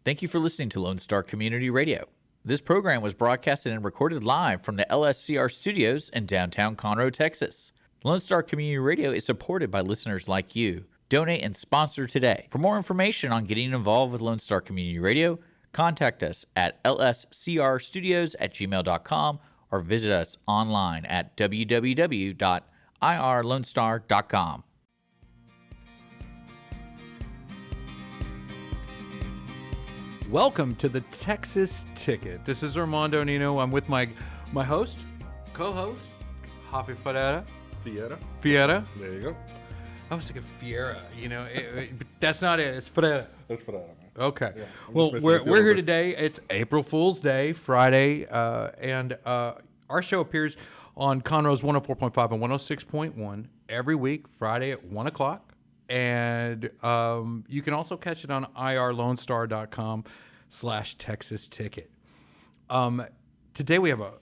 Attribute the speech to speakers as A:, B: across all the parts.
A: Thank you for listening to Lone Star Community Radio. This program was broadcasted and recorded live from the LSCR studios in downtown Conroe, Texas. Lone Star Community Radio is supported by listeners like you. Donate and sponsor today. For more information on getting involved with Lone Star Community Radio, contact us at lscrstudios@gmail.com or visit us online at www.irlonestar.com.
B: Welcome to the Texas Ticket. This is Armando Nino. I'm with my host, co-host, Javi Fiera.
C: There you go.
B: I was thinking Fiera, but that's not it. It's Fiera.
C: That's Ferrara, man.
B: Okay.
C: Yeah,
B: well, we're here today. It's April Fool's Day, Friday, and our show appears on Conroe's 104.5 and 106.1 every week, Friday at 1 o'clock. And you can also catch it on irlonestar.com/Texas Ticket. Today we have a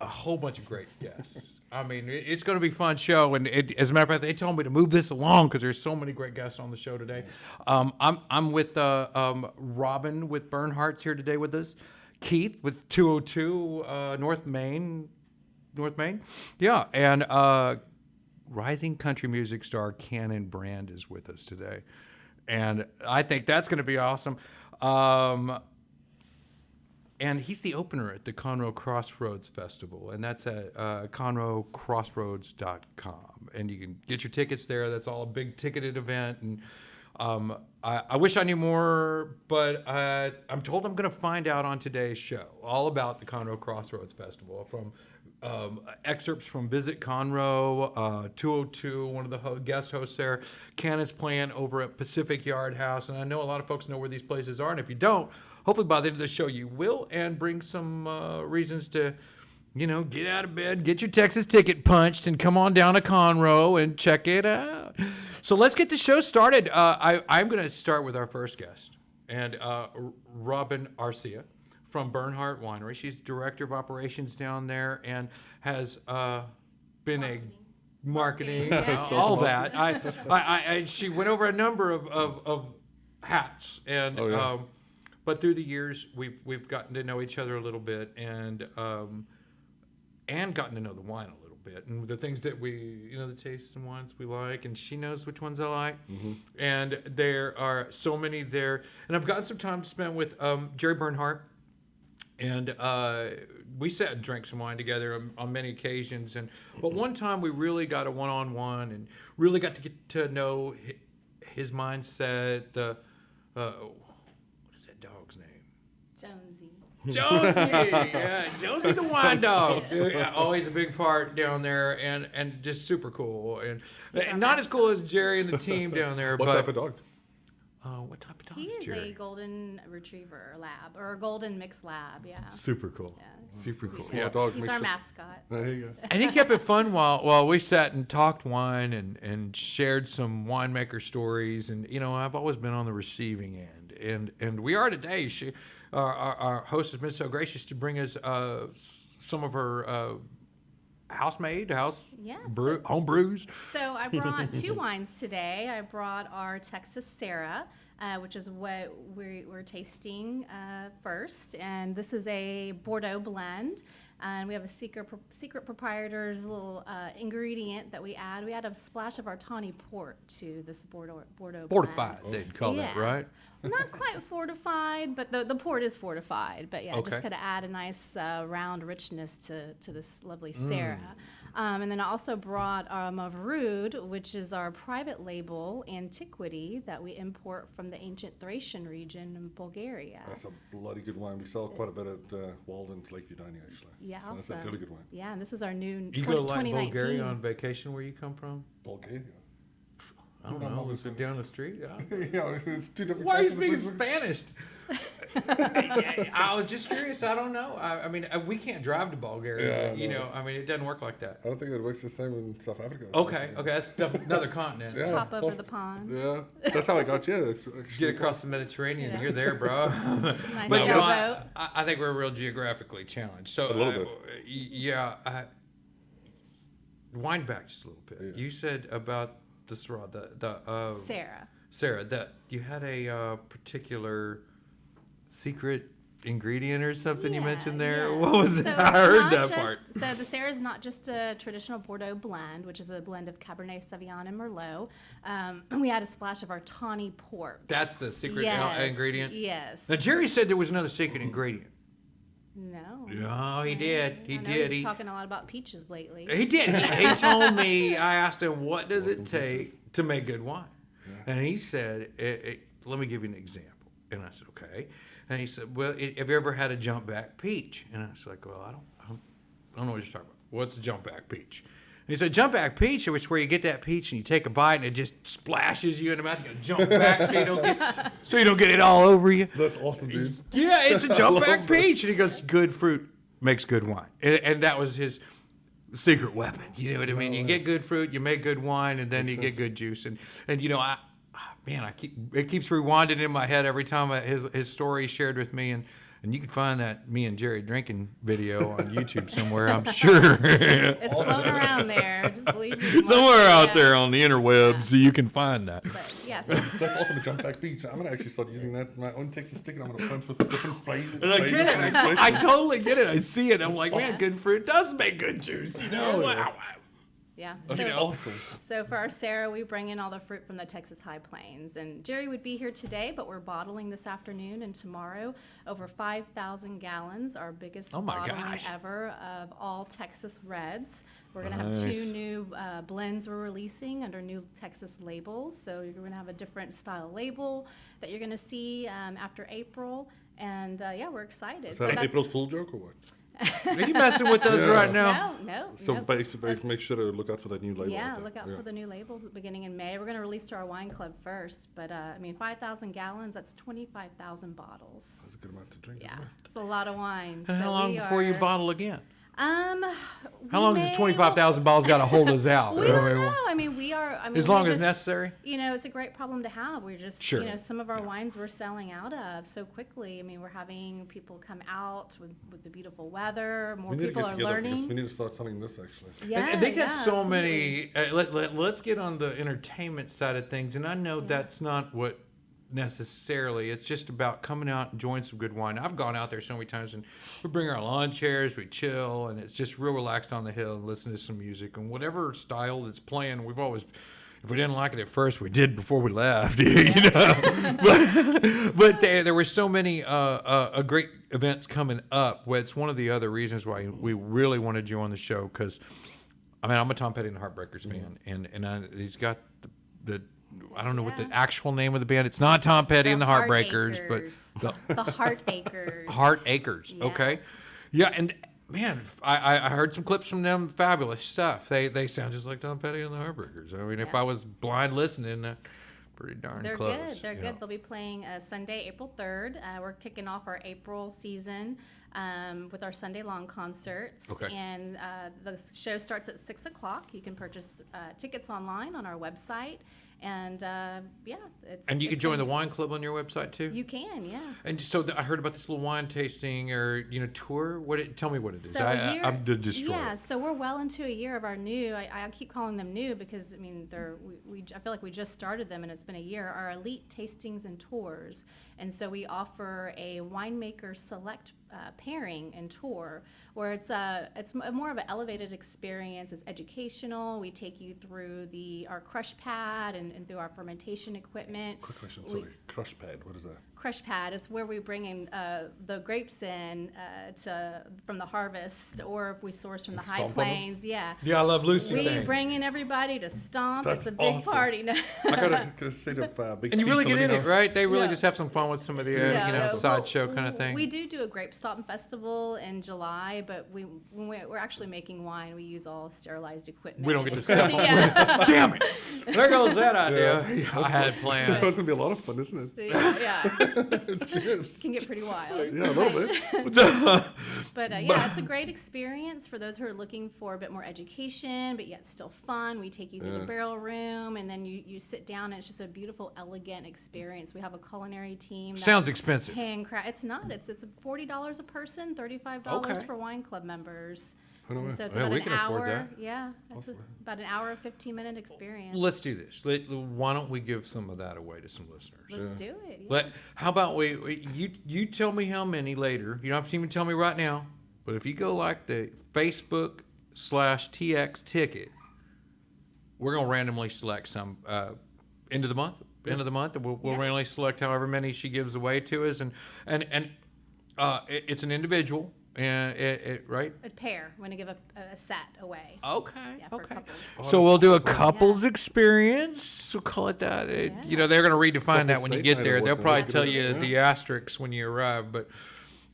B: whole bunch of great guests. I mean, it's going to be a fun show. And as a matter of fact, they told me to move this along because there's so many great guests on the show today. I'm with Robyn with Bernhardt's here today with us. Keath with 202 North Main. Yeah. And rising country music star Kian Brand is with us today. And I think that's going to be awesome. And he's the opener at the Conroe Crossroads Festival, and that's at ConroeCrossroads.com. And you can get your tickets there. That's all a big ticketed event. And I wish I knew more, but I'm told I'm going to find out on today's show all about the Conroe Crossroads Festival, from excerpts from Visit Conroe, 202, one of the guest hosts there. Kian is playing over at Pacific Yard House, and I know a lot of folks know where these places are, and if you don't, hopefully by the end of the show you will, and bring some reasons to, get out of bed, get your Texas ticket punched, and come on down to Conroe and check it out. So let's get the show started. I'm going to start with our first guest, and Robyn Arcia from Bernhardt Winery. She's director of operations down there and has been marketing all that. She went over a number of hats, and but through the years we've gotten to know each other a little bit, and gotten to know the wine a little bit, and the things that we, the tastes and wines we like, and she knows which ones I like. Mm-hmm. And there are so many there, and I've gotten some time to spend with Jerry Bernhardt. And we sat and drank some wine together on many occasions. But one time we really got a one-on-one and really got to get to know his mindset. What is that dog's name? Jonesy, yeah, Jonesy the wine dog. Yeah, always a big part down there, and just super cool. And not as cool as Jerry and the team down there.
C: What type of dog?
B: What type of dog
D: is
B: Jerry?
D: He is a golden retriever lab, or a golden mixed lab, yeah.
B: Super cool.
D: Yeah.
B: Super cool.
C: Yeah. Dog
D: He's our mascot.
C: There you go.
B: And he kept it fun while we sat and talked wine and shared some winemaker stories. And, I've always been on the receiving end. And we are today. Our host has been so gracious to bring us some of her home brews.
D: So I brought two wines today. I brought our Texas Sarah, which is what we're tasting first, and this is a Bordeaux blend. And we have a secret proprietor's little ingredient that we add. We add a splash of our tawny port to this Bordeaux blend.
B: Fortified, they'd call that, right?
D: Not quite fortified, but the port is fortified. But yeah, just kind of add a nice round richness to this lovely Sarah. And then I also brought Mavrud, which is our private label antiquity that we import from the ancient Thracian region in Bulgaria.
C: That's a bloody good wine. We sell quite a bit at Walden's Lakeview Dining, actually.
D: Yeah,
C: so that's a really good wine.
D: Yeah, and this is our new
B: You go to
D: 2019.
B: Bulgaria on vacation where you come from?
C: Bulgaria?
B: I don't know. Was it down the street?
C: Yeah, it's two different
B: Why are you
C: countries.
B: speaking Spanish? I was just curious. I don't know. I mean, we can't drive to Bulgaria.
C: No.
B: I mean, it doesn't work like that.
C: I don't think it works the same in South Africa.
B: Okay, that's another continent.
C: Yeah.
D: Hop over the pond.
C: Yeah, that's how I got you.
B: Get across the Mediterranean, you're there, bro.
D: Nice
B: But
D: sailboat.
B: I think we're real geographically challenged. So
C: A little bit.
B: Wind back just a little bit.
C: Yeah.
B: You said about the Syrah,
D: Sarah.
B: Sarah, that you had a particular secret ingredient or something you
D: Yeah,
B: mentioned there?
D: yeah.
B: What was it?
D: So
B: I
D: it's
B: heard
D: not
B: that
D: just-
B: part.
D: So the Sarah is not just a traditional Bordeaux blend, which is a blend of Cabernet Sauvignon and Merlot. We add a splash of our tawny port.
B: That's the secret
D: Yes,
B: ingredient?
D: Yes.
B: Now, Jerry said there was another secret ingredient.
D: No.
B: No, he did. He
D: I know
B: did.
D: He's talking a lot about peaches lately.
B: He did. He told me, I asked him, what does it take to make good wine? And he said, let me give you an example. And I said, okay. And he said, well, have you ever had a jump back peach? And I was like, well, I don't know what you're talking about. What's a jump back peach? And he said, jump back peach, which is where you get that peach and you take a bite and it just splashes you in the mouth. You gotta jump back so you don't get it all over you.
C: That's awesome, dude.
B: Yeah, it's a jump back
C: love that.
B: peach. And he goes, good fruit makes good wine. And that was his secret weapon. You know what I mean? You get good fruit, you make good wine, and then you get good juice. And you know, it keeps rewinding in my head every time his story shared with me. And you can find that me and Jerry drinking video on YouTube somewhere, I'm sure.
D: It's floating around there. Believe me.
B: Somewhere out
D: Yeah.
B: there on the interwebs, so you can find that.
D: But yeah, so
C: That's awesome, the jump back beach. I'm gonna actually start using that in my own Texas stick, and I'm gonna punch with different phrases.
B: And I get it. I totally get it. I see it. I'm like, man, good fruit does make good juice. You know? Wow.
D: yeah.
C: That's
D: So,
C: awesome.
D: so for our Sarah, we bring in all the fruit from the Texas High Plains. And Jerry would be here today, but we're bottling this afternoon and tomorrow over 5,000 gallons, our biggest
B: Oh my
D: bottling
B: gosh.
D: ever of all Texas reds. We're going to have 2 new blends we're releasing under new Texas labels. So you're going to have a different style label that you're going to see after April. And yeah, we're excited.
C: Is that an April's Fool joke or what?
B: Are you messing with us right now?
D: No.
C: So basically, make sure to look out for that new label.
D: Yeah,
C: out there.
D: look out for the new label beginning in May. We're going to release to our wine club first, but I mean, 5,000 gallons, that's 25,000 bottles.
C: That's a good amount to drink.
D: Yeah,
C: Isn't it?
D: it's a lot of wine.
B: And
D: So
B: how long
D: we
B: before you
D: are-
B: bottle again?
D: How
B: How long does 25,000 bottles got to hold us out?
D: We don't know. I mean, we are. I mean,
B: As
D: we
B: long as
D: just-
B: necessary?
D: You know, it's a great problem to have. We're just,
B: Sure.
D: you know, some of our wines we're selling out of so quickly. I mean, we're having people come out with the beautiful weather. More
C: We need to
D: people
C: get
D: are
C: together because we
D: learning.
C: need to start selling this actually.
D: Yeah,
B: And they got
D: yeah,
B: so
D: absolutely.
B: many. Let's get on the entertainment side of things. And I know that's not what necessarily. It's just about coming out and enjoying some good wine. I've gone out there so many times, and we bring our lawn chairs, we chill, and it's just real relaxed on the hill and listen to some music. And whatever style that's playing, we've always. If we didn't like it at first, we did before we left, you know. But there were so many great events coming up. Well, it's one of the other reasons why we really wanted you on the show because, I mean, I'm a Tom Petty and the Heartbreakers fan, and he's got the I don't know what the actual name of the band. It's not Tom Petty and the Heartbreakers, but
D: the Heartacres.
B: Heartacres.
D: Yeah.
B: Okay, yeah, and. Man, I heard some clips from them. Fabulous stuff. They sound just like Tom Petty and the Heartbreakers. I mean, if I was blind listening, pretty darn
D: They're
B: close.
D: good. They're
B: yeah.
D: good. They'll be playing Sunday, April 3rd. We're kicking off our April season with our Sunday long concerts.
B: Okay.
D: And the show starts at 6 o'clock. You can purchase tickets online on our website. And yeah, it's.
B: And you can
D: it's
B: join the
D: gonna-
B: wine club on your website too.
D: You can, yeah.
B: And so I heard about this little wine tasting or tour. Tell me what it is.
D: So
B: I'm the destroyer.
D: Yeah, so we're well into a year of our new. I keep calling them new because I mean I feel like we just started them and it's been a year. Our elite tastings and tours, and so we offer a winemaker select pairing and tour where it's more of an elevated experience. It's educational. We take you through our crush pad and through our fermentation equipment.
C: Quick question,
D: We-
C: sorry. Crush pad, what is that?
D: Crush pad is where we bring in the grapes in from the harvest, or if we source from the High
C: stomp on them?
D: Plains. Yeah,
B: Yeah, I love Lucy.
D: we
B: thing.
D: bring in everybody to stomp.
C: That's
D: It's a big
C: awesome.
D: party. No.
C: I got a set of big
B: And you
C: feet
B: really get in it,
C: Filipino.
B: right? They really
D: Yeah.
B: just have some fun with some of the
D: Yeah,
B: sideshow
D: well,
B: kind of thing.
D: We do a grape stomp festival in July, but when we're actually making wine, we use all sterilized equipment.
B: We don't get to
D: It's-
B: stomp.
D: Yeah.
B: Damn it! There goes that idea.
C: Yeah.
B: I had
C: That's
B: plans.
C: gonna be a lot of fun, isn't it?
D: Yeah,
C: Cheers.
D: can get pretty wild.
C: Yeah, a little bit.
D: But yeah, it's a great experience for those who are looking for a bit more education, but yet still fun. We take you through the barrel room, and then you sit down, and it's just a beautiful, elegant experience. We have a culinary team. that
B: Sounds expensive.
D: Handcraft. It's not. It's $40 a person, $35
B: Okay.
D: for wine club members.
C: Oh, no
D: And
C: way.
D: so it's
B: Well,
D: about
B: we
D: an
B: can afford
D: hour.
B: that.
D: Yeah, it's about an hour and 15-minute experience.
B: Let's do this. Why don't we give some of that away to some listeners?
D: Let's do it. Yeah.
B: How about you tell me how many later. You don't have to even tell me right now. But if you go like the Facebook/TX ticket, we're gonna randomly select some end of the month. End of the month, we'll randomly select however many she gives away to us, and it's an individual, and right.
D: A pair. We're gonna give a set away.
B: Okay.
D: Yeah, for couples.
B: So we'll do a couples experience. We'll call it that. You know, they're going to redefine that when you
C: Couples
B: get
C: date
B: there.
C: night or
B: They'll
C: what?
B: probably
C: Let's
B: tell
C: get
B: you
C: it.
B: the asterisks when you arrive. But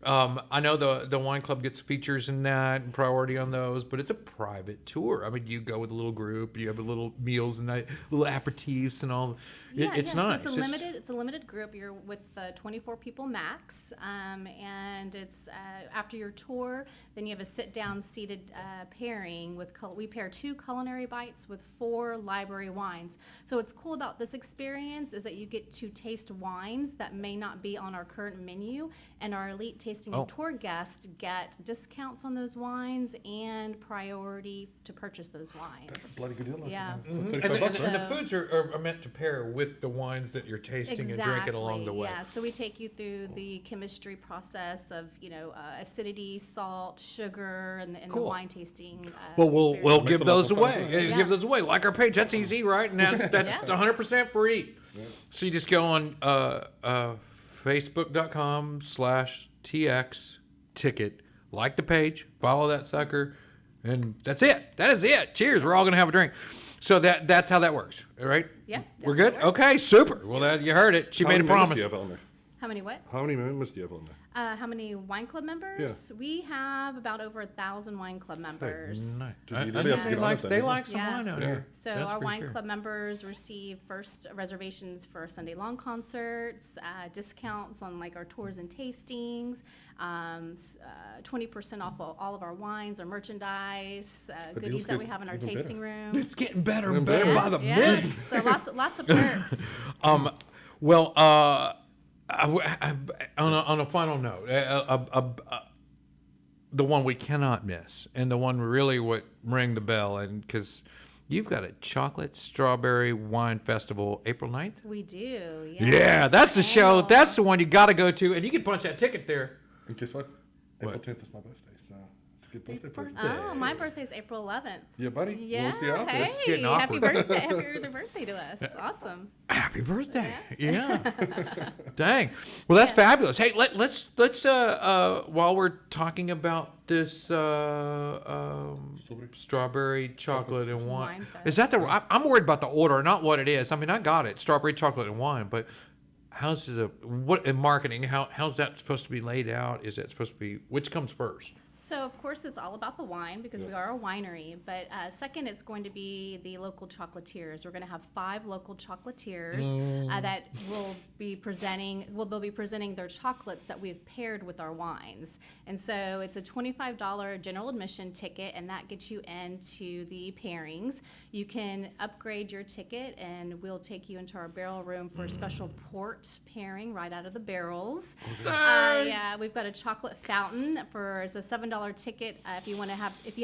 B: I know the wine club gets features in that and priority on those. But it's a private tour. I mean, you go with a little group. You have a little meals and little aperitifs and all. It's nice.
D: So it's a limited group. You're with 24 people max, and it's after your tour. Then you have a sit-down seated pairing with. We pair 2 culinary bites with 4 library wines. So what's cool about this experience is that you get to taste wines that may not be on our current menu, and our elite tasting and tour guests get discounts on those wines and priority to purchase those wines.
C: That's a bloody good deal.
D: Yeah.
B: And
C: $35.
B: the foods are meant to pair with the wines that you're tasting and drinking along the way.
D: Yeah, so we take you through the chemistry process of, acidity, salt, sugar, and the
B: Cool.
D: wine tasting.
B: Well, we'll
D: experience.
B: give
C: Mix it up
B: those
C: for fun.
B: away.
C: Yeah.
B: Yeah, give those away. Like our page, that's easy, right? And that's
D: Yeah.
B: 100% free. So you just go on facebook.com/TX ticket, like the page, follow that sucker, and that's it. That is it. Cheers. We're all gonna have a drink. So that's how that works, all right?
D: Yeah,
B: We're
D: that's
B: good.
D: how it works.
B: Okay, super. Well, you heard it. She
C: How
B: made a
C: many members
B: promise.
C: do you have on there?
D: How many what?
C: How many members do you have on there?
D: How many wine club members? We have about over 1,000 wine club members.
B: Nice.
C: Dude, you
B: I
C: really
B: know
C: have to
B: they
C: get on
B: like
C: it then,
B: they
C: huh?
B: like some
D: Yeah.
B: wine out
C: Yeah.
B: here.
D: So
B: That's
D: our
B: for
D: wine
B: sure.
D: club members receive first reservations for Sunday long concerts, discounts on like our tours and tastings, 20% off all of our wines, our merchandise, goodies
C: deals
D: that we
C: get
D: have in our
C: even better.
D: tasting room.
B: It's getting better and
C: And
B: better
C: better.
B: by the
D: Yeah,
B: minute.
D: so lots of perks.
B: Well, on a final note, the one we cannot miss, and the one really what rang the bell, and because you've got a chocolate strawberry wine festival April 9th.
D: We do.
B: Yeah,
D: Yes.
B: that's the show.
D: Annual.
B: That's the one you got to go to, and you can punch that ticket there.
C: And guess what? April
B: What?
C: 10th is my birthday, so it's a good birthday present.
D: Oh, my birthday's April 11th.
C: Yeah, buddy.
D: Yeah,
C: We'll see you out there.
D: hey,
B: getting
D: happy
B: awkward.
D: birthday, happy early birthday to us. Awesome.
B: Happy birthday! Yeah, dang. Well, that's fabulous. Hey, let's while we're talking about this strawberry chocolate and wine,
D: Wine
B: is that I'm worried about the order, not what it is. I mean, I got it, strawberry chocolate and wine, but how's what in marketing? How's that supposed to be laid out? Is that supposed to be which comes first?
D: So, of course, it's all about the wine because we are a winery. But second, it's going to be the local chocolatiers. We're going to have 5 local chocolatiers that will be presenting. Well, they'll be presenting their chocolates that we've paired with our wines. And so, it's a $25 general admission ticket, and that gets you into the pairings. You can upgrade your ticket, and we'll take you into our barrel room for a special port pairing right out of the barrels. Yeah, we've got a chocolate fountain it's a $7 ticket if you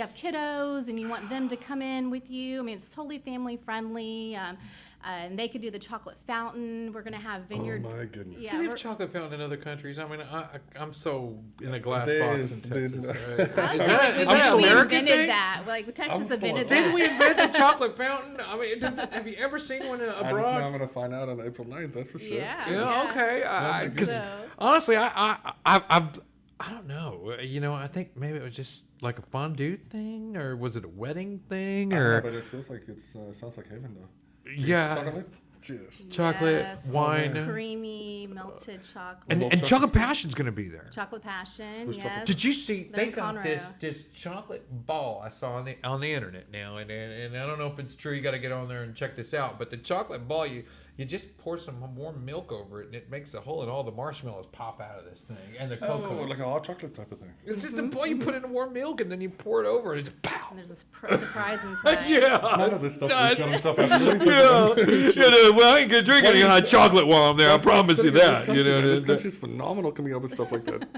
D: have kiddos and you want them to come in with you. I mean, it's totally family friendly. And they could do the chocolate fountain. We're gonna have vineyard.
C: Oh my goodness.
D: Yeah,
B: Do they
D: we're-
B: have chocolate fountain in other countries? I mean, I'm so in a glass
C: There's
B: box in
C: been-
B: Texas.
D: I
B: Is
D: was
B: that
D: like,
B: an
D: we
B: American
D: invented
B: thing?
D: that. Like Texas
C: I'm
D: invented
C: spoiled.
D: that.
B: Did we invent the chocolate fountain? I mean, have you ever seen one
C: I just know
B: abroad?
C: I'm gonna find out on April 9th. That's for sure.
D: Yeah.
B: Yeah, okay. Because
D: So-
B: honestly, I don't know. I think maybe it was just like a fondue thing, or was it a wedding thing,
C: I don't know,
B: or
C: but it feels like sounds like heaven though.
B: yeah,
C: Chocolate? Cheers.
B: chocolate,
D: Yes.
B: wine,
D: creamy melted chocolate.
B: and
C: Chocolate
B: chocolate passion's gonna be there.
D: Chocolate passion.
C: Who's
D: Yes.
C: chocolate?
B: Did you see?
D: They're
B: They
D: in
B: got
D: Conroe.
B: this chocolate ball I saw on the internet now, and I don't know if it's true. You got to get on there and check this out. But the chocolate ball, you just pour some warm milk over it, and it makes a hole, and all the marshmallows pop out of this thing, and the cocoa.
C: Oh, like a hot chocolate type of thing.
B: It's just a boy. You put it in warm milk, and then you pour it over, and it's pow.
D: And there's this surprise inside.
C: None of this stuff is done stuff after
B: Well, I ain't gonna drink any hot chocolate while I'm there. I promise you that.
C: This country's phenomenal coming up with stuff like that.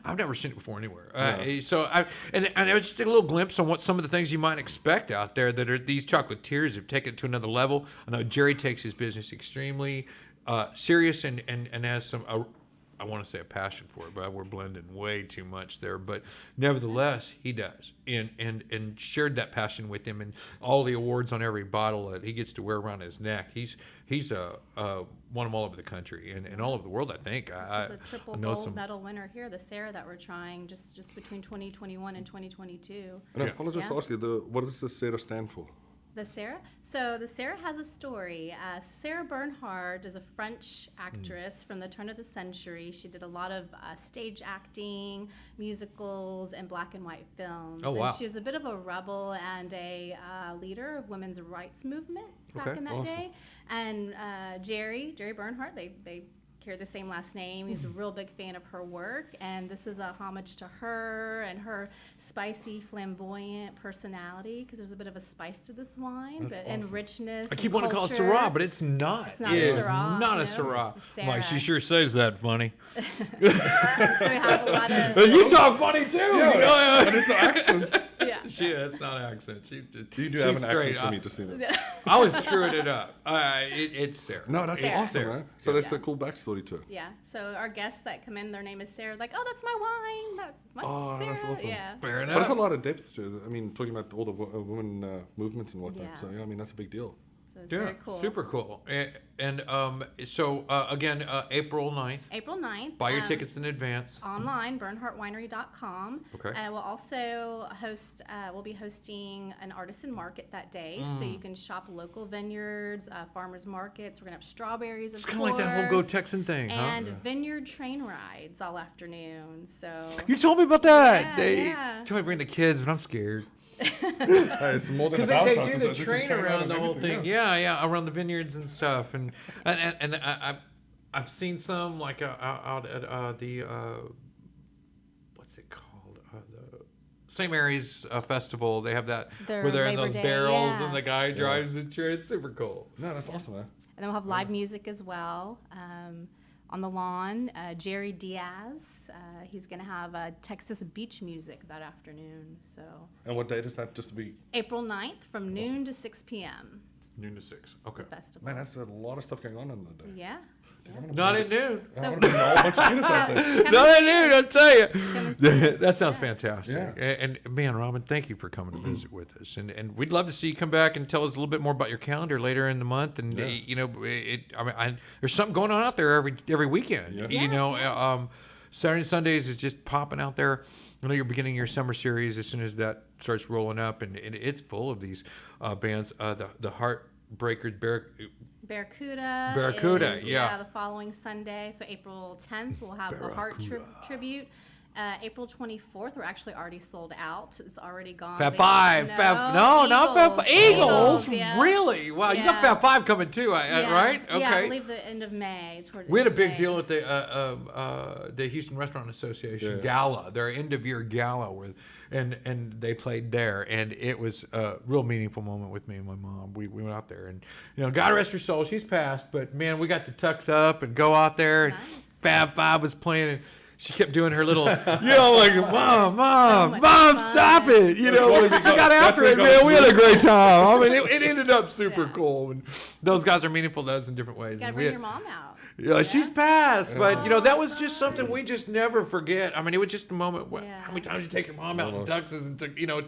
B: I've never seen it before anywhere. And it was just a little glimpse on what some of the things you might expect out there that are these chocolatiers have taken it to another level. I know Jerry takes his business extremely serious and has some, I want to say a passion for it, but we're blending way too much there. But nevertheless, he does, and shared that passion with him, and all the awards on every bottle that he gets to wear around his neck. He's won them all over the country and all over the world. I think.
D: This is a triple gold medal winner here, the Sarah that we're trying just between 2021 and 2022.
C: And I apologize to ask you, what does the Sarah stand for?
D: The Sarah? So the Sarah has a story. Sarah Bernhardt is a French actress from the turn of the century. She did a lot of stage acting, musicals, and black and white films.
B: Oh, wow.
D: And she was a bit of a rebel and a leader of women's rights movement back in that day. And Jerry Bernhardt, they carry the same last name. He's a real big fan of her work, and this is a homage to her and her spicy, flamboyant personality, because there's a bit of a spice to this wine, and richness.
B: I keep
D: wanting
B: to call it Syrah, but it's not.
D: It's not a Syrah.
B: Not a Syrah. Like, she sure says that funny.
D: So we have a lot of.
B: You talk funny too.
C: Yeah, but it's the accent.
B: It's not an accent. She's just.
C: You do have an accent for me to see that.
B: I was screwing it up. It's Sarah.
C: No, that's
D: Sarah.
C: awesome, man. So that's a cool backstory to it.
D: Yeah. So our guests that come in, their name is Sarah. Like, oh, that's my wine. Sarah.
C: That's awesome.
D: Yeah.
B: Fair enough.
C: But there's a lot of depth to it. I mean, talking about all the women movements and whatnot.
D: Yeah.
C: So, I mean, that's a big deal.
D: So it's very cool.
B: Super cool. So again, April 9th.
D: April 9th.
B: Buy your tickets in advance.
D: Online, BernhardtWinery.com.
B: Okay.
D: We'll also we'll be hosting an artisan market that day, so you can shop local vineyards, farmers markets. We're going to have strawberries,
B: It's kind of like that whole Go Texan thing,
D: and vineyard train rides all afternoon. So
B: You told me about that.
D: Yeah,
B: They
D: yeah.
B: told me to bring the kids, but I'm scared.
C: It's more than
B: Because
C: a
B: they
C: bounce
B: do
C: house.
B: the
C: It's a
B: train around the whole
C: everything,
B: thing. Yeah, around the vineyards and stuff. And I've seen some like out at the what's it called? The St. Mary's Festival. They have that
D: Their
B: where they're in
D: Labor
B: those
D: Day,
B: barrels
D: yeah.
B: and the guy drives the train. It's super cool.
C: No, that's awesome, man.
D: And then we'll have live music as well. On the lawn, Jerry Diaz, he's going to have Texas beach music that afternoon. So
C: And what date is that? Just to be.
D: April 9th from noon to 6 p.m.
B: Noon to 6. Okay.
D: The festival.
C: Man, that's a lot of stuff going on the day.
D: Yeah.
B: Not at noon.
C: I want to bring a whole bunch of units out there.
D: Come
B: Not
D: and
B: at
D: see
B: noon,
D: us.
B: I'll tell you.
D: Come and see us.
B: That sounds fantastic.
C: Yeah.
B: And man, Robyn, thank you for coming to visit with us. And we'd love to see you come back and tell us a little bit more about your calendar later in the month. And there's something going on out there every weekend.
C: Yeah.
B: Saturday and Sundays is just popping out there. I know you're beginning your summer series as soon as that starts rolling up, and it's full of these bands. The Heartbreakers,
D: Barracuda.
B: Yeah.
D: The following Sunday. So April 10th, we'll have the Heart Tribute. April 24th, we're actually already sold out. It's already gone.
B: Fab Five.
D: No,
B: Not Fab Five. Eagles?
D: Yeah.
B: Really? Wow, you got
D: Yeah.
B: Fab Five coming too, right? Okay.
D: Yeah, I believe the end of May.
B: We had a big deal at the Houston Restaurant Association gala, their end of year gala, and they played there, and it was a real meaningful moment with me and my mom. We went out there, and God rest her soul, she's passed, but man, we got to tux up and go out there, and
D: Nice.
B: Fab Five was playing. And she kept doing her little, like, Mom,
D: much
B: stop
D: fun.
B: it. She got after it, man. We had a great time. I mean, it ended up super cool. And those guys are meaningful to us in different ways.
D: You gotta
B: And
D: bring your mom out.
B: Yeah, she's passed, but that was just something we just never forget. I mean, it was just a moment.
D: Yeah.
B: How many times you take your mom out in tuxes and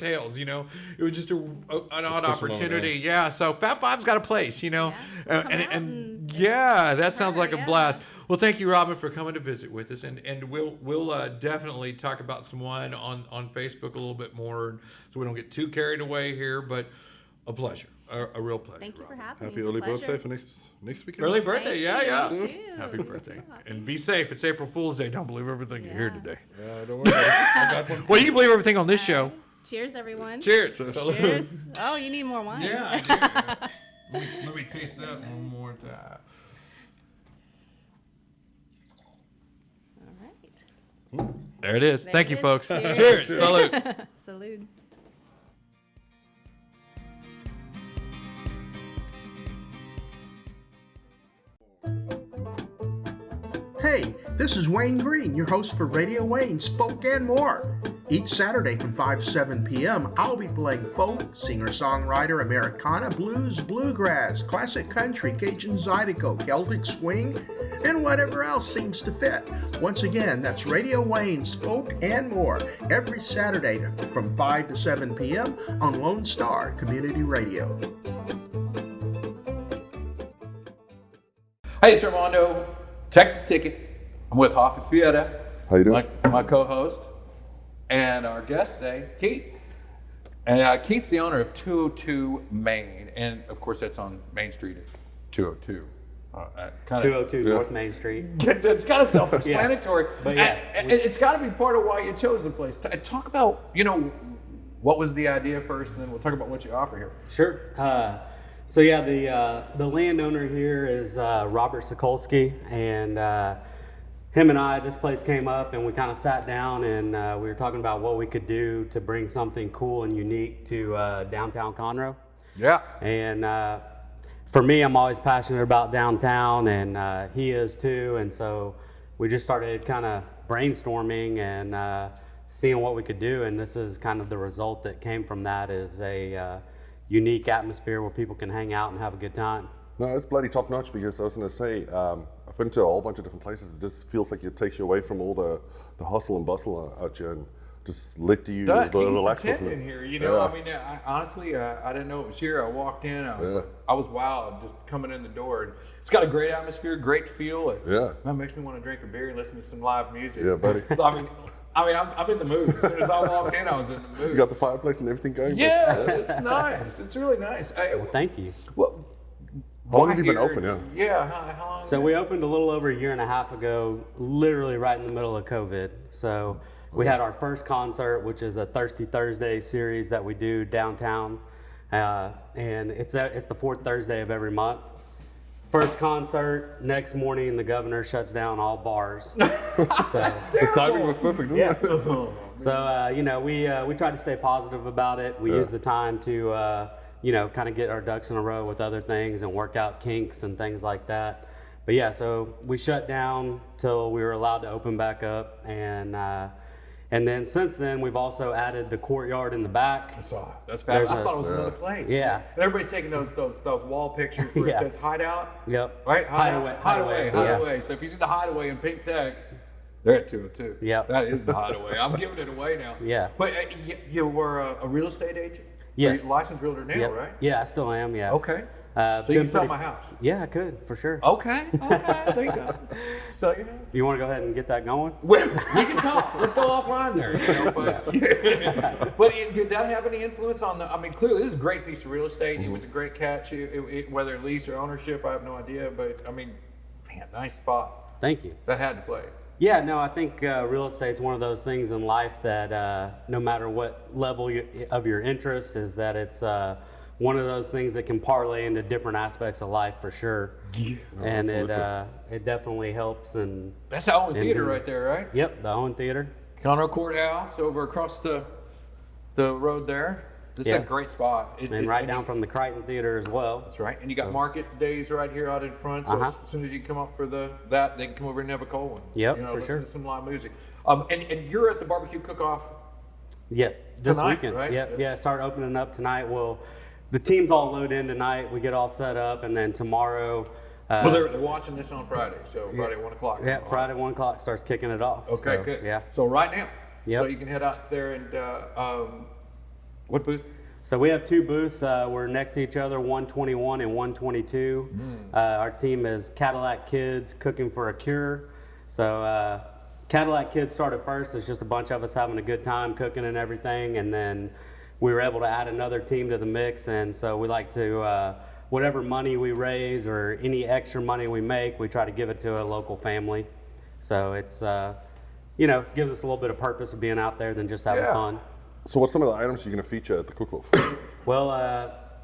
B: tails? It was just an odd opportunity. Yeah. So Fab Five's got a place.
D: Come out
B: and that sounds like a
D: yeah.
B: blast. Well, thank you, Robyn, for coming to visit with us, and we'll definitely talk about some wine on Facebook a little bit more, so we don't get too carried away here. But a pleasure, a real pleasure.
D: Thank you for
B: Robyn.
D: having me.
C: Happy
D: It's a
C: early
D: pleasure.
C: birthday for next weekend.
B: Early birthday,
D: Thank
B: yeah.
D: you, you too.
B: Happy birthday. And be safe. It's April Fool's Day. Don't believe everything you hear
D: Yeah.
B: today.
C: Don't worry about it. I got one.
B: Well, you can believe everything on this show.
D: Cheers, everyone.
B: Cheers.
D: Cheers. Oh, you need more wine.
B: Yeah. Let me taste that one more time.
D: All right.
B: There it is.
D: There
B: Thank
D: it
B: you,
D: is.
B: folks.
D: Cheers.
B: Cheers. Salute.
D: Salute.
E: Hey, this is Wayne Green, your host for Radio Wayne, Spoke and More. Each Saturday from 5 to 7 p.m., I'll be playing folk, singer-songwriter, Americana, blues, bluegrass, classic country, Cajun Zydeco, Celtic swing, and whatever else seems to fit. Once again, that's Radio Wayne, Spoke and More, every Saturday from 5 to 7 p.m. on Lone Star Community Radio.
B: Hey, it's Armando, Texas Ticket. I'm with Hoffy Fietta.
C: How you doing?
B: My co-host. And our guest today, Keath. And Keith's the owner of 202 Main. And of course, that's on Main Street at 202.
F: 202 North Main Street.
B: It's kind of self-explanatory.
F: But yeah,
B: and it's got to be part of why you chose the place. Talk about, what was the idea first, and then we'll talk about what you offer here.
F: Sure. So yeah, the landowner here is Robert Sokolsky, and him and I, this place came up and we kind of sat down and we were talking about what we could do to bring something cool and unique to downtown Conroe.
B: Yeah.
F: And for me, I'm always passionate about downtown, and he is too. And so we just started kind of brainstorming and seeing what we could do. And this is kind of the result that came from that, is a unique atmosphere where people can hang out and have a good time.
C: No, it's bloody top notch, because I was going to say, I've been to a whole bunch of different places. It just feels like it takes you away from all the hustle and bustle out here and just let you relax.
B: In here, I mean, honestly, I didn't know it was here. I walked in, I was wowed just coming in the door. And it's got a great atmosphere, great feel. That makes me want to drink a beer and listen to some live music.
C: Yeah, buddy.
B: I'm in the mood. As soon as I walked in, I was in the mood.
C: You got the fireplace and everything going?
B: Yeah, it's nice. It's really nice.
F: Well, thank you.
C: How long have you been open?
B: Yeah, how long?
F: So we opened a little over a year and a half ago, literally right in the middle of COVID. So we had our first concert, which is a Thirsty Thursday series that we do downtown, and it's the fourth Thursday of every month. First concert, next morning the governor shuts down all bars.
C: The timing was perfect, isn't it?
F: So we try to stay positive about it. We use the time to kind of get our ducks in a row with other things and work out kinks and things like that. But yeah, so we shut down till we were allowed to open back up, and then since then we've also added the courtyard in the back.
B: I saw it. That's fabulous. I thought it was another place.
F: Yeah.
B: And everybody's taking those wall pictures where it says hideout.
F: Yep.
B: Right?
F: Hideaway.
B: Hideaway. So if you see the hideaway in pink text, they're at 202.
F: Yep.
B: That is the hideaway. I'm giving it away now.
F: Yeah.
B: But you were a real estate agent?
F: Yes.
B: You're a licensed realtor now, right?
F: Yeah, I still am, yeah.
B: Okay. So you can sell my house?
F: Yeah, I could, for sure.
B: Okay. There you go. So,
F: You want to go ahead and get that going?
B: Well, we can talk. Let's go offline there. But did that have any influence on clearly this is a great piece of real estate. It was a great catch. Whether lease or ownership, I have no idea. But, nice spot.
F: Thank you.
B: That had to play.
F: Yeah, no, I think real estate's one of those things in life that no matter what level of your interest is, that it's one of those things that can parlay into different aspects of life for sure. Yeah, and it definitely helps. And
B: that's the Owen Theater right there, right?
F: Yep, the Owen Theater.
B: Conroe Courthouse over across the road there. This is a great spot.
F: And right down from the Crichton Theater as well.
B: That's right. And you got market days right here out in front. So as soon as you come up for that, they can come over and have a cold one.
F: Yep, for
B: listen
F: sure.
B: to some live music. And you're at the barbecue cook-off.
F: Yep, this
B: tonight,
F: weekend.
B: Right?
F: Yep, yeah. Start opening up tonight. Well, the teams all load in tonight. We get all set up, and then tomorrow.
B: They're watching this on Friday, so Friday 1 o'clock.
F: Yeah, Friday 1 o'clock starts kicking it off.
B: Okay,
F: so,
B: good.
F: Yeah.
B: So right now,
F: Yep.
B: so you can head out there and what booth?
F: So we have two booths. We're next to each other, 121 and 122. Our team is Cadillac Kids Cooking for a Cure. So Cadillac Kids started first. It's just a bunch of us having a good time cooking and everything, and then we were able to add another team to the mix. And so we like to, whatever money we raise or any extra money we make, we try to give it to a local family. So it's, gives us a little bit of purpose of being out there than just having fun.
C: So what's some of the items you're going to feature at the cook-off?
F: Well,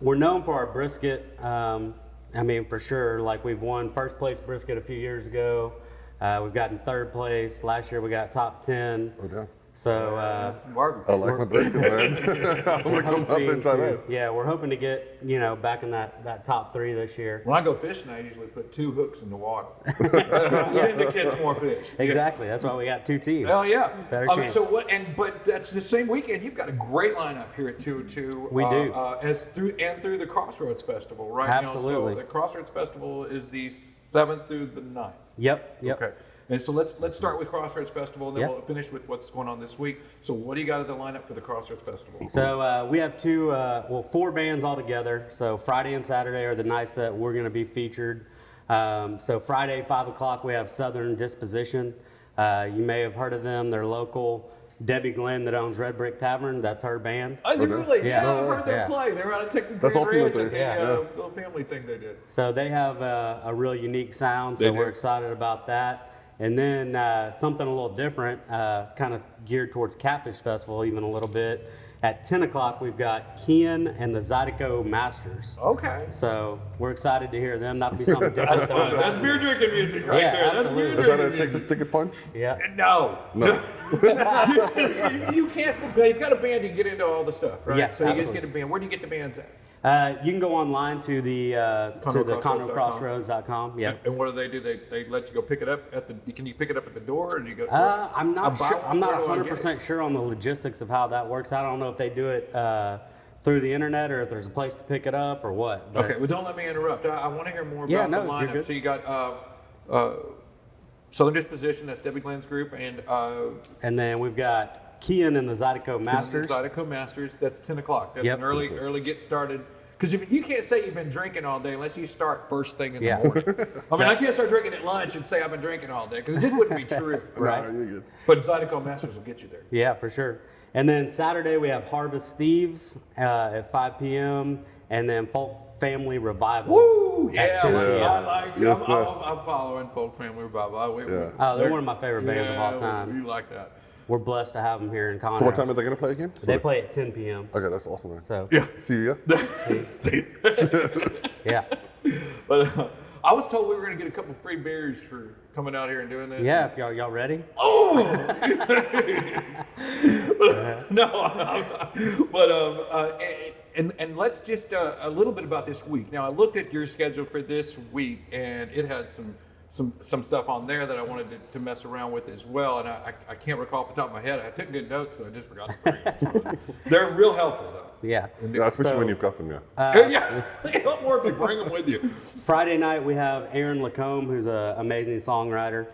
F: we're known for our brisket. I mean, for sure. Like, we've won first place brisket a few years ago. We've gotten third place. Last year we got top 10.
C: Oh, damn.
F: So
C: I like my brisket, man. I'm gonna come up and try that.
F: yeah, we're hoping to get back in that top 3 this year.
B: When I go fishing, I usually put 2 hooks in the water. Tend to catch more fish.
F: Exactly. That's why we got 2 teams.
B: Oh yeah.
F: Better chance.
B: So what? But that's the same weekend. You've got a great lineup here at 202.
F: We do.
B: Through the Crossroads Festival, right?
F: Absolutely.
B: So the Crossroads Festival is the 7th through the 9th.
F: Yep.
B: Okay. And so let's start with Crossroads Festival, and then
F: Yep.
B: we'll finish with what's going on this week. So what do you got as a lineup for the Crossroads Festival?
F: So we have 4 bands altogether. So Friday and Saturday are the nights that we're going to be featured. So Friday, 5 o'clock, we have Southern Disposition. You may have heard of them. They're local. Debbie Glenn, that owns Red Brick Tavern, that's her band.
B: Oh, is it really?
F: Yeah.
B: Yeah, I've heard them
F: Yeah.
B: play. They were out of Texas
C: That's
B: Grand
C: awesome
B: Ridge
C: that
B: at the
C: they-
B: little family thing they did.
F: So they have a real unique sound, so
B: They
F: we're
B: do.
F: excited about that. And then something a little different, kind of geared towards Catfish Festival even a little bit. At 10 o'clock, we've got Kian and the Zydeco Masters.
B: Okay.
F: So we're excited to hear them. That'll be something different.
B: That's beer drinking music right
F: Yeah,
B: there. That's
F: absolutely.
B: beer
C: Is that
B: drinking
C: a
B: music.
C: Texas Ticket Punch?
F: Yeah.
B: No.
C: No.
B: You can't. You've got a band, you can get into all the stuff, right?
F: Yeah,
B: so you guys
F: absolutely.
B: get a band. Where do you get the bands at?
F: You can go online to the ConroeCrossroads.com. Yeah.
B: And what do? They let you go pick it up at the? Can you pick it up at the door, or do you go?
F: I'm not
B: About
F: sure. I'm not
B: where do I get
F: 100% sure on the logistics of how that works. I don't know if they do it through the internet or if there's a place to pick it up or what. But
B: Okay, well, don't let me interrupt. I want to hear more
F: Yeah,
B: about
F: no,
B: the
F: you're
B: lineup.
F: good.
B: So you got Southern Disposition, that's Debbie Glenn's group, and
F: And then we've got Kian and the Zydeco Masters.
B: Zydeco Masters. That's 10 o'clock. That's
F: Yep.
B: an early get started. Because you can't say you've been drinking all day unless you start first thing in
F: Yeah.
B: the morning. I mean, I can't start drinking at lunch and say I've been drinking all day because it just wouldn't be true.
F: Right.
C: You're good.
B: But Zydeco Masters will get you there.
F: Yeah, for sure. And then Saturday we have Harvest Thieves at 5 p.m. and then Folk Family Revival.
B: Woo!
F: At
B: Yeah,
F: 10
B: I
F: p.m.
B: like.
C: Yes, sir.
B: I'm following Folk Family Revival.
C: Yeah.
F: Oh, they're one of my favorite bands of all
B: Yeah,
F: time.
B: You like that?
F: We're blessed to have them here in Conroe.
C: So what time are they going to play again?
F: They play at 10 p.m.
C: Okay, that's awesome, man.
F: So
B: Yeah.
C: See you.
F: yeah,
B: But I was told we were going to get a couple free beers for coming out here and doing this.
F: yeah. If y'all ready?
B: And let's just a little bit about this week. Now I looked at your schedule for this week, and it had some stuff on there that I wanted to mess around with as well. And I can't recall off the top of my head. I took good notes, but I just forgot to bring them. So they're real helpful though.
F: Yeah.
C: Yeah, especially
F: So-
C: when you've got them, yeah.
B: Yeah, they help more if you bring them with you.
F: Friday night we have Aaron Lacombe, who's an amazing songwriter.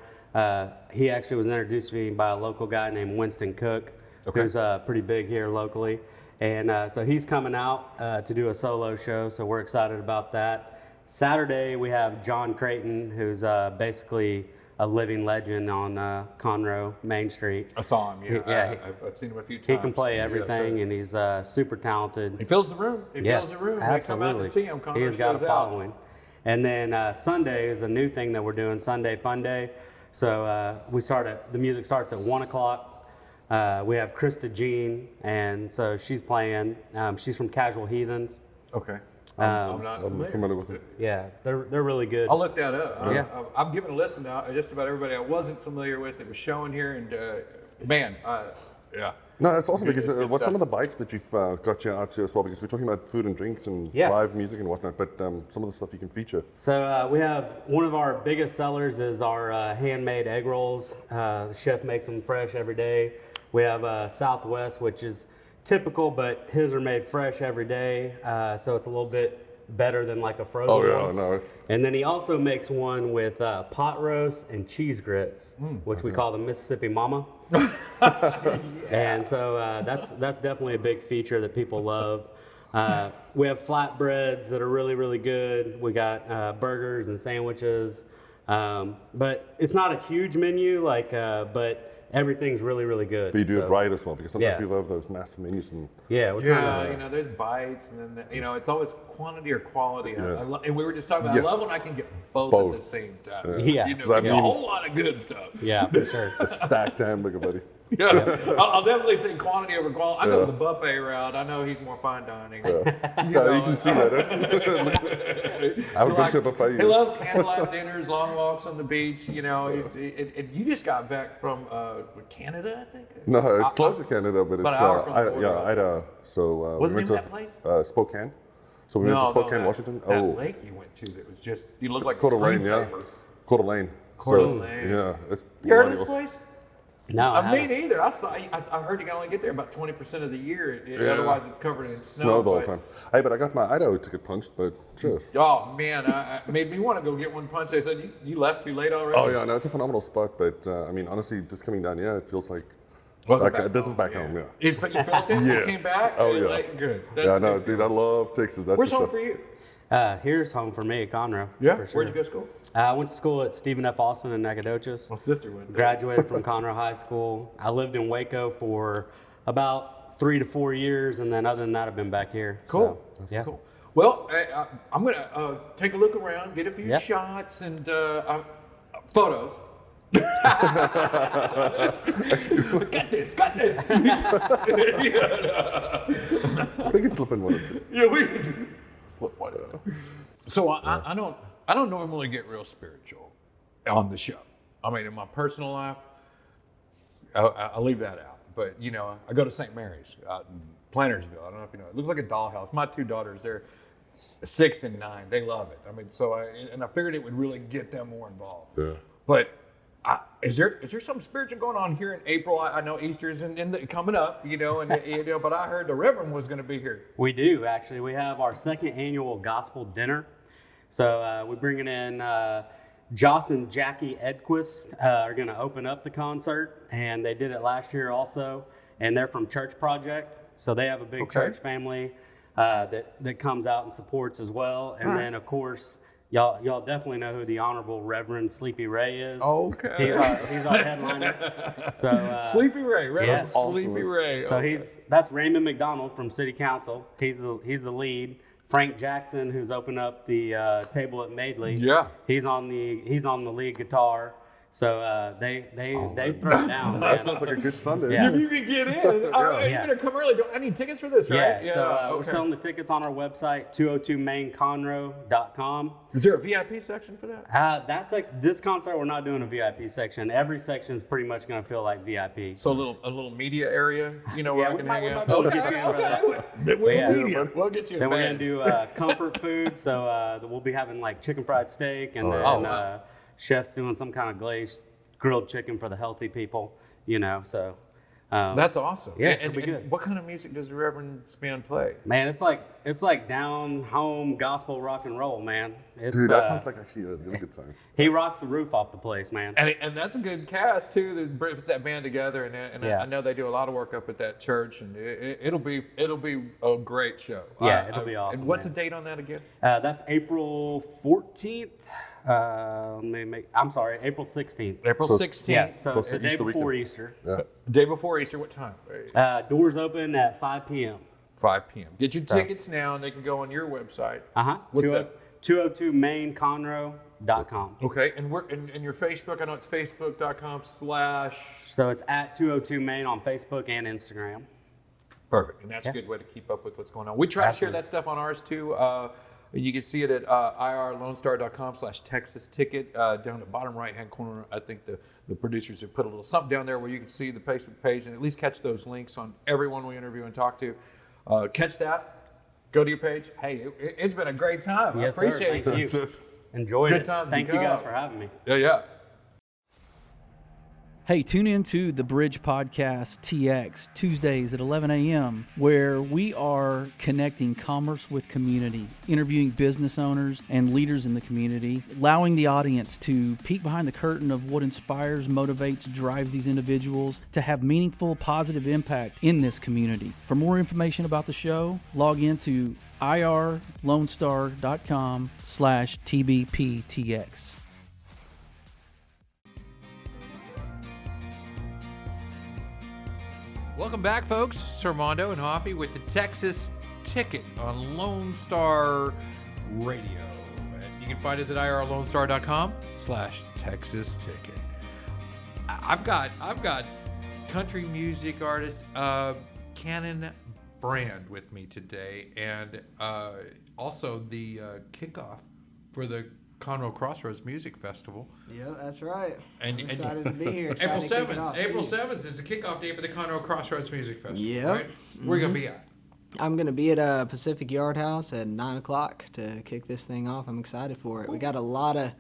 F: He actually was introduced to me by a local guy named Winston Cook, who's pretty big here locally. And so he's coming out to do a solo show, so we're excited about that. Saturday we have John Creighton, who's basically a living legend on Conroe Main Street.
B: I saw him.
F: Yeah,
B: I've seen him a few times.
F: He can play everything,
B: Yes,
F: and he's super talented.
B: he fills the room. He
F: Yeah,
B: fills the room.
F: absolutely.
B: They come out to see him. Conroe
F: He's got a
B: shows out.
F: following. And then Sunday is a new thing that we're doing, Sunday Fun Day. So the music starts at 1 o'clock. We have Krista Jean, and so she's playing. She's from Casual Heathens.
B: Okay. I'm not
C: I'm familiar with it.
F: Yeah, they're really good.
B: I'll look that up.
F: Yeah.
B: I've given a listen to just about everybody I wasn't familiar with that was showing here, and man, yeah.
C: No, it's awesome because
B: It's good
C: what's
B: stuff.
C: some of the bites that you've got you out to as well? Because we're talking about food and drinks and
F: Yeah.
C: live music and whatnot, but some of the stuff you can feature.
F: So we have one of our biggest sellers is our handmade egg rolls. The chef makes them fresh every day. We have Southwest, which is typical, but his are made fresh every day, so it's a little bit better than like a frozen
C: Oh yeah,
F: one.
C: no.
F: And then he also makes one with pot roast and cheese grits, which we call the Mississippi Mama. And so that's definitely a big feature that people love. We have flatbreads that are really, really good. We got burgers and sandwiches. But it's not a huge menu, but everything's really, really good.
C: But you do
F: So,
C: it right as well because sometimes
F: Yeah.
C: people have those massive menus and
F: Yeah, we're trying to.
B: There's bites, and then it's always quantity or quality.
C: Yeah.
B: And we were just talking about.
C: Yes.
B: I love when I can get both at
C: Both.
B: the same time.
F: Yeah.
B: You know,
C: So that
B: give me a
C: means-
B: whole lot of good stuff.
F: Yeah, for sure.
C: a stacked hamburger, buddy.
B: Yeah, I'll definitely take quantity over quality. I go the buffet route. I know he's more fine dining.
C: Yeah, you can see that. I haven't been to a buffet
B: He
C: yet.
B: loves candlelight dinners, long walks on the beach. You know, you just got back from Canada, I think.
C: No, it's close to Canada, but it's
B: an hour from the border.
C: Idaho. So
B: What's the
C: we went
B: name
C: to
B: of that place?
C: Spokane. So we went to Spokane, Washington.
B: That lake you went to that was just, you look like a
C: Coeur d'Alene, yeah.
B: screensaver.
C: Coeur d'Alene.
B: Coeur
C: So,
B: d'Alene.
C: yeah. It's
B: You heard of this place?
F: No, I
B: Me
F: haven't.
B: neither. I heard you can only get there about 20% of the year. Otherwise, it's covered in snow.
C: Snow the whole
B: but-
C: time. Hey, but I got my Idaho ticket punched, but just.
B: Oh man, I made me want to go get one punch. They said you left too late already.
C: Oh yeah, no, it's a phenomenal spot. But I mean, honestly, just coming down, yeah, it feels like
B: Welcome
C: like
B: back
C: this is
B: home,
C: back home. Yeah.
B: You felt it? You
C: Yes.
B: came back?
C: Oh,
B: You're
C: yeah.
B: like, good. That's
C: Yeah,
B: a
C: no,
B: good
C: dude, I
B: feeling.
C: love Texas. That's
B: Where's
C: for
B: home
C: sure.
B: for you?
F: Here's home for me at Conroe.
B: Yeah?
F: For sure.
B: Where'd you go to school?
F: I went to school at Stephen F. Austin in Nacogdoches.
B: My sister went there.
F: Graduated from Conroe High School. I lived in Waco for about 3 to 4 years, and then other than that, I've been back here.
B: Cool.
F: So, yeah.
B: Cool. Well, I'm going to take a look around, get a few
F: Yeah.
B: shots and photos. Got this.
C: I think it's slipping one or two.
B: Yeah, we slip one in. So I don't normally get real spiritual on the show. I mean, in my personal life, I'll leave that out. But you know, I go to St. Mary's out in Plantersville. I don't know if you know. It looks like a dollhouse. My two daughters, they're 6 and 9. They love it. I mean, I figured it would really get them more involved.
C: Yeah.
B: But is there something spiritual going on here in April? I know Easter's coming up, you know, but I heard the Reverend was going to be here.
F: We do, actually. We have our second annual gospel dinner. So we're bringing in Joss and Jackie Edquist are going to open up the concert, and they did it last year also. And they're from Church Project, so they have a big church family that comes out and supports as well. And then, of course, y'all definitely know who the Honorable Reverend Sleepy Ray is.
B: Okay.
F: He's our headliner. So
B: Sleepy Ray, right?
F: yeah.
B: Sleepy Ray.
F: So
B: Okay.
F: that's Raymond McDonald from City Council. He's the lead. Frank Jackson, who's opened up the table at Madeley.
B: Yeah.
F: He's on the lead guitar. So they throw it down.
C: That
F: Man.
C: sounds like a good Sunday.
F: Yeah.
B: If you can get in, all right,
F: Yeah.
B: you're gonna come early. I need tickets for this, right?
F: Yeah, so we're selling the tickets on our website, 202mainconroe.com.
B: Is there a VIP section for that?
F: That's like this concert. We're not doing a VIP section. Every section is pretty much going to feel like VIP.
B: So a little media area, you know, where
F: Yeah,
B: I
F: we
B: can
F: might-
B: hang
F: we
B: out.
F: might be able to get you in
B: We're
F: Yeah.
B: media. We'll get you.
F: Then we're
B: in
F: going to do comfort food. So we'll be having like chicken fried steak, and then
B: wow.
F: chefs doing some kind of glazed grilled chicken for the healthy people. You know, so.
B: That's awesome.
F: Yeah,
B: and,
F: it'll be
B: and
F: good.
B: what kind of music does the Reverend band play?
F: Man, it's like down home gospel rock and roll, man. It's,
C: Dude, that sounds like actually a really good time.
F: he rocks the roof off the place, man.
B: And that's a good cast too. That brings that band together, and
F: Yeah.
B: I know they do a lot of work up at that church, and it'll be a great show.
F: Yeah, it'll be awesome,
B: And what's
F: man.
B: the date on that again?
F: That's April 14th. I'm sorry, April 16th.
B: April
C: So-
B: 16th.
F: Yeah, so
C: Close
F: the
C: to
F: day
C: Easter
F: before
C: weekend.
F: Easter.
C: Yeah.
B: Day before Easter. What time?
F: Doors open at 5 p.m.
B: 5 p.m. Get your tickets now, and they can go on your website. What's that?
F: 202mainconroe.com.
B: Okay, and your Facebook. I know it's facebook.com/
F: So it's at 202 Main on Facebook and Instagram.
B: Perfect, and that's a good way to keep up with what's going on. We try to share that stuff on ours too. You can see it at irlonestar.com/Texas ticket. Down the bottom right-hand corner, I think the producers have put a little something down there where you can see the Facebook page and at least catch those links on everyone we interview and talk to. Catch that. Go to your page. Hey, it's been a great time.
F: Yes,
B: I
F: sir.
B: appreciate
F: Thank
B: it.
F: you. Enjoyed
B: Good
F: it.
B: time to
F: Thank you
B: go.
F: guys for having me.
B: Yeah.
G: Hey, tune in to the Bridge Podcast TX Tuesdays at 11 a.m., where we are connecting commerce with community, interviewing business owners and leaders in the community, allowing the audience to peek behind the curtain of what inspires, motivates, drives these individuals to have meaningful, positive impact in this community. For more information about the show, log into irlonestar.com/TBPTX.
B: Welcome back, folks. It's Armando and Hoffy with the Texas Ticket on Lone Star Radio. You can find us at irlonestar.com/Texas Ticket. I've got country music artist, Canon Brand, with me today, and also the kickoff for the Conroe Crossroads Music Festival.
H: Yeah, that's right.
B: And
H: I'm excited to be here.
B: April
H: Excited to kick it
B: 7th.
H: off,
B: April
H: too.
B: 7th is the kickoff day for the Conroe Crossroads Music Festival.
H: Yep.
B: Right? Where are you gonna be at?
H: I'm going to be at Pacific Yard House at 9 o'clock to kick this thing off. I'm excited for it. We got a lot of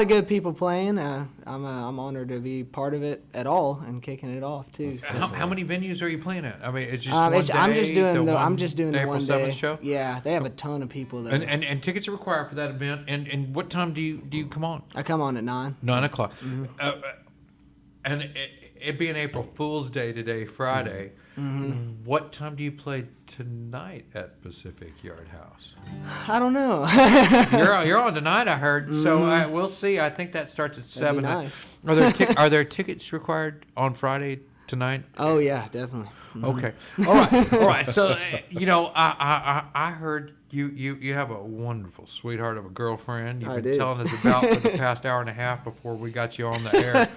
H: good people playing. I'm honored to be part of it at all and kicking it off too. So.
B: How many venues are you playing at? I mean, it's just
H: I'm just doing the
B: April
H: one
B: 7th
H: day
B: show.
H: Yeah, they have a ton of people there.
B: And tickets are required for that event. And what time do you come on?
H: I come on at 9.
B: 9 o'clock. And it being April Fool's Day today, Friday. What time do you play tonight at Pacific Yard House?
H: I don't know.
B: You're on tonight, I heard. So we'll see. I think that starts at 7.
H: That'd be nice.
B: Are there tickets required on Friday tonight?
H: Oh yeah, definitely.
B: Okay. All right. So I heard you have a wonderful sweetheart of a girlfriend. You've
H: I
B: been
H: do.
B: telling us about for the past hour and a half before we got you on the air.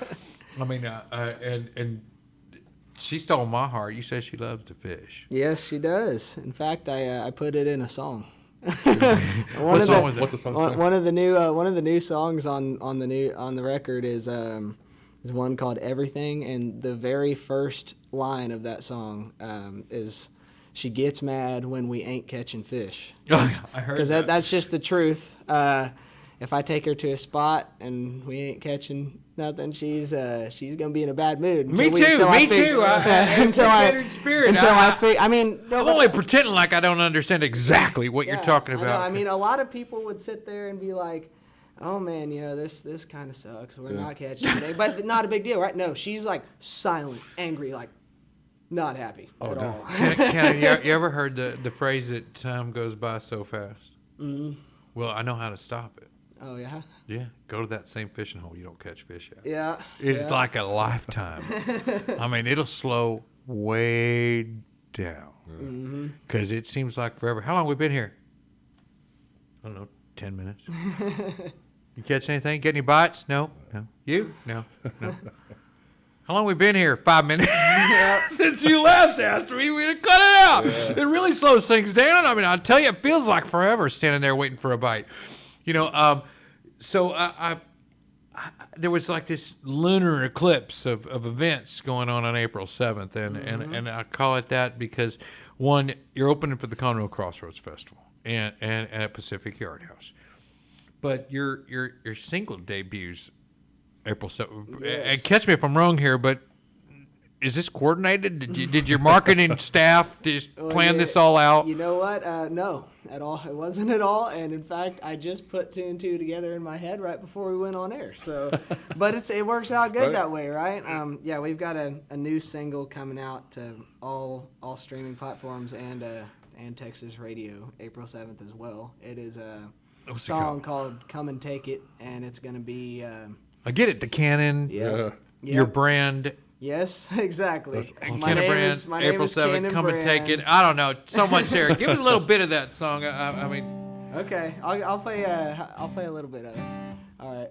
B: I mean, and she stole my heart. You said she loves to fish.
H: Yes, she does. In fact, I put it in a song.
B: What song was it?
C: What's the song?
H: One of the new songs on the record is one called Everything, and the very first line of that song is, "She gets mad when we ain't catching fish."
B: I heard
H: Because
B: that.
H: that's just the truth. If I take her to a spot and we ain't catching nothing, she's gonna be in a bad mood.
B: Me too. Until
H: I mean, no,
B: I'm
H: but-
B: only pretending like I don't understand exactly what you're
H: Yeah,
B: talking
H: I know.
B: about.
H: I mean, a lot of people would sit there and be like, "Oh man, this kind of sucks. We're not catching today," but not a big deal, right? No, she's like silent, angry, like not happy at all.
B: Can you ever heard the phrase that time goes by so fast? Mm-hmm. Well, I know how to stop it.
H: Oh yeah.
B: Yeah, go to that same fishing hole you don't catch fish at.
H: Yeah.
B: It's like a lifetime. I mean, it'll slow way down because it seems like forever. How long have we been here? I don't know, 10 minutes. You catch anything? Get any bites? No. You? No. How long have we been here? 5 minutes. Since you last asked me, we cut it out. It really slows things down. I mean, I'll tell you, it feels like forever standing there waiting for a bite. So there was like this lunar eclipse of events going on April 7th, and I call it that because, one, you're opening for the Conroe Crossroads Festival and at Pacific Yard House, but your single debuts April 7th.
H: Yes.
B: And catch me if I'm wrong here, but is this coordinated? Did your marketing staff just plan this all out?
H: You know what? No, at all. It wasn't at all. And in fact, I just put 2 and 2 together in my head right before we went on air. So, but it works out good that way, right? Yeah, we've got a new single coming out to all streaming platforms and Texas radio April 7th as well. It is a song called "Come and Take It," and it's going to be.
B: I get it. The Canon,
H: Yeah.
B: your brand.
H: Yes, exactly.
B: Canon Brand, April 7th, Come and Take It. I don't know, so much there. Give us a little bit of that song. I mean,
H: Okay, I'll play a little bit of it. All right.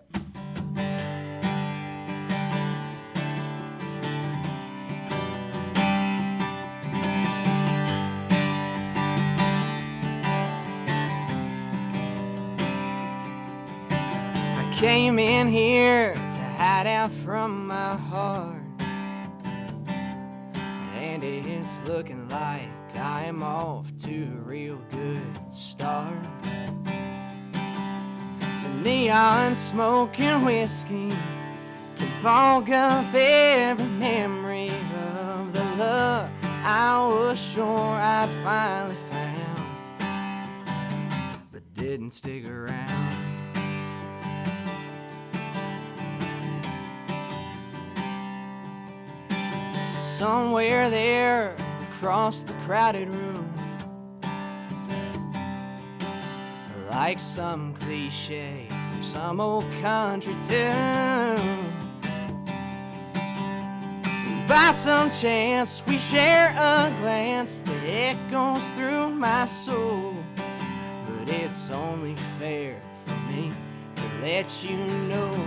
H: I came in here to hide out from my heart, and it's looking like I am off to a real good start. The neon smoke and whiskey can fog up every memory of the love I was sure I'd finally found, but didn't stick around. Somewhere there across the crowded room, like some cliche from some old country tune, by some chance we share a glance that echoes through my soul. But it's only fair for me to let you know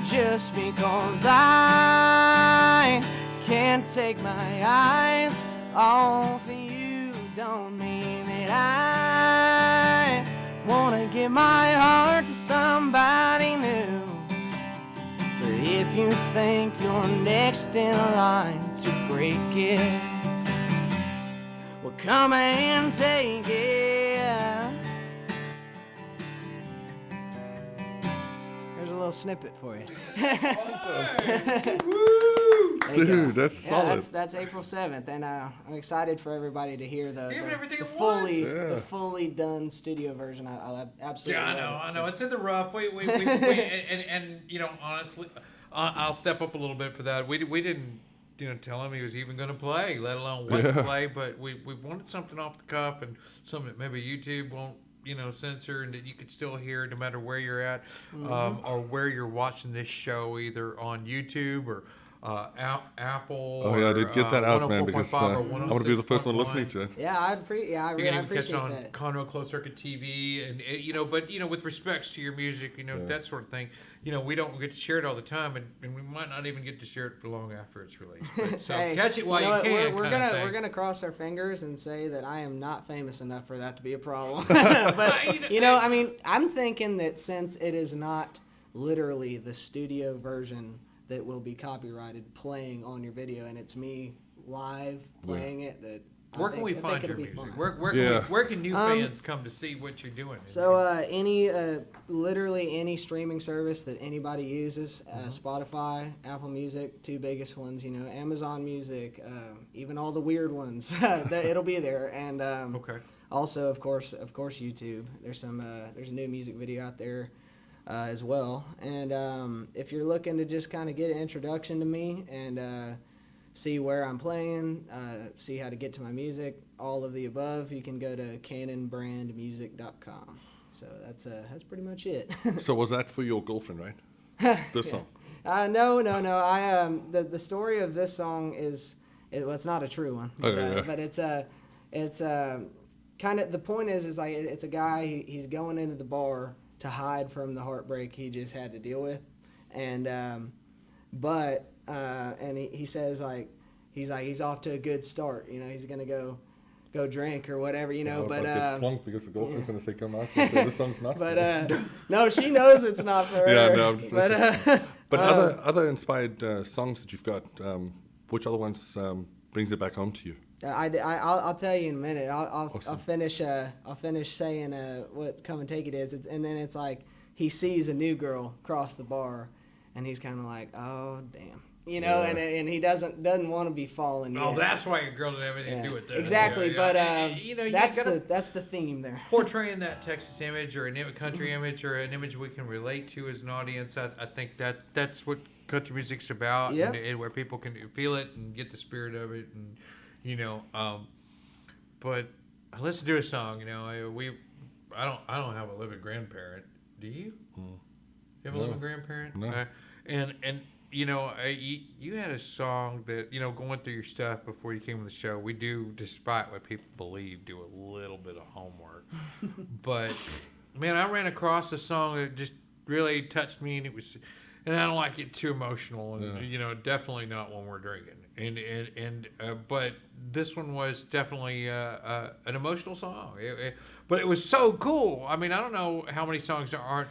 H: Just because I can't take my eyes off of you don't mean that I wanna give my heart to somebody new. But if you think you're next in line to break it, well, come and take it. There's a little snippet for you.
C: Dude, that's solid.
H: Yeah, that's April 7th, and I'm excited for everybody to hear the fully done studio version. I absolutely love it.
B: I know. It's in the rough. And you know, honestly, I'll step up a little bit for that. We didn't, you know, tell him he was even going to play, let alone what to play. But we wanted something off the cuff and something that maybe YouTube won't, you know, censor, and that you could still hear no matter where you're at, or where you're watching this show, either on YouTube or Apple.
C: Oh yeah, I did get that out, man, because I
B: 104.5 or
C: want to be the first one
B: 106.1.
C: listening to it.
H: Yeah, I really
B: You can even catch
H: appreciate
B: it on
H: that.
B: Conroe Closed Circuit TV, and you know, but you know, with respects to your music, you know, that sort of thing. You know, we don't get to share it all the time, and we might not even get to share it for long after it's released. But, so
H: Hey,
B: catch it while
H: know
B: you
H: what,
B: can.
H: We're gonna cross our fingers and say that I am not famous enough for that to be a problem. But you know, I mean, I'm thinking that since it is not literally the studio version that will be copyrighted playing on your video, and it's me live playing it, that
B: Where can we find your
H: it'll be
B: music?
H: fun.
B: Where can new fans come to see what you're doing?
H: So literally any streaming service that anybody uses, Spotify, Apple Music, two biggest ones, you know, Amazon Music, even all the weird ones, it'll be there. And also, of course, YouTube. There's a new music video out there as well. And if you're looking to just kind of get an introduction to me and see where I'm playing, see how to get to my music, all of the above, you can go to canonbrandmusic.com. So that's pretty much it.
C: So was that for your girlfriend, right? This song.
H: No. The story of this song is it's not a true one, but it's kind of, the point is like it's a guy, he's going into the bar to hide from the heartbreak he just had to deal with, and he says he's off to a good start, you know, he's gonna go drink or whatever, you know, but
C: get drunk because the girlfriend's gonna say come out and say this song's not.
H: But no, she knows it's not for her.
C: Yeah, no, I'm just but other inspired songs that you've got, which other ones brings it back home to you?
H: I'll tell you in a minute. I'll finish saying what Come and Take It is, and then it's like he sees a new girl cross the bar, and he's kind of like, oh damn, you know, and he doesn't want to be falling.
B: Oh,
H: yet.
B: That's why your girl didn't have anything to do with that.
H: Exactly, but
B: you know,
H: that's the theme there.
B: Portraying that Texas image or a country image or an image we can relate to as an audience, I think that's what country music's about, and where people can feel it and get the spirit of it, and you know, but let's do a song. You know, I don't have a living grandparent. Do you? You have a living grandparent?
C: No.
B: And you know, you had a song that, you know, going through your stuff before you came on the show. We do, despite what people believe, do a little bit of homework. But man, I ran across a song that just really touched me, and I don't like it too emotional, and you know, definitely not when we're drinking. But this one was definitely an emotional song. But it was so cool. I mean, I don't know how many songs aren't,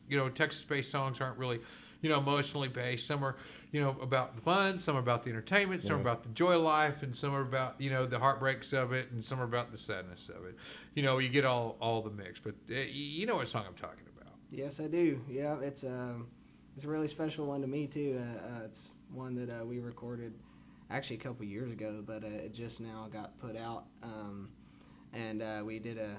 B: you know, Texas-based songs aren't really, you know, emotionally based. Some are, you know, about the fun, some are about the entertainment, some are about the joy of life, and some are about, you know, the heartbreaks of it, and some are about the sadness of it. You know, you get all the mix. But you know what song I'm talking about.
H: Yes, I do. Yeah, it's a really special one to me too. It's one that we recorded actually a couple years ago, but it just now got put out, and we did a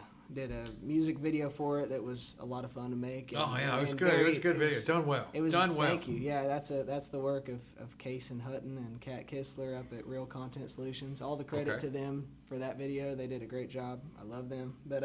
H: music video for it that was a lot of fun to make.
B: Oh yeah, it was good. It was a good video. Done well.
H: It was
B: done well.
H: Thank you. Yeah, that's the work of Case and Hutton and Kat Kistler up at Real Content Solutions. All the credit to them for that video. They did a great job. I love them. But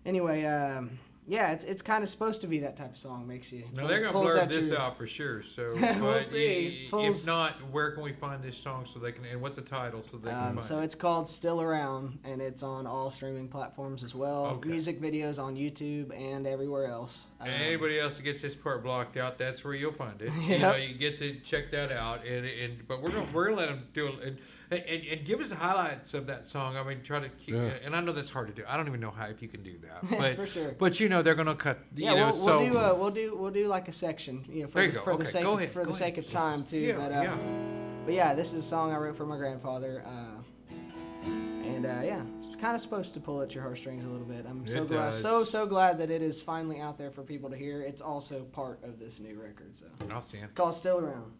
H: anyway. Yeah, it's kind of supposed to be that type of song. Makes you.
B: No, they're gonna blur this out for sure. So
H: we'll see.
B: If not, where can we find this song so they can? And what's the title so they can find it?
H: So it's called Still Around, and it's on all streaming platforms as well.
B: Okay.
H: Music videos on YouTube and everywhere else.
B: And anybody else that gets this part blocked out, that's where you'll find it.
H: Yep.
B: You get to check that out, but we're gonna let them do it and give us the highlights of that song. I mean, try to keep.
C: Yeah.
B: And I know that's hard to do. I don't even know if you can do that, but
H: For sure.
B: But they're gonna cut.
H: Yeah,
B: so
H: we'll do like a section, for
B: There you
H: the,
B: go.
H: for the
B: Okay,
H: sake
B: go
H: of,
B: ahead,
H: for
B: go
H: the sake
B: ahead.
H: of time too.
B: Yeah,
H: But yeah, this is a song I wrote for my grandfather, and it's kind of supposed to pull at your heartstrings a little bit. I'm so
B: It
H: glad,
B: does.
H: so glad that it is finally out there for people to hear. It's also part of this new record, so
B: I'll stand.
H: called "Still Around."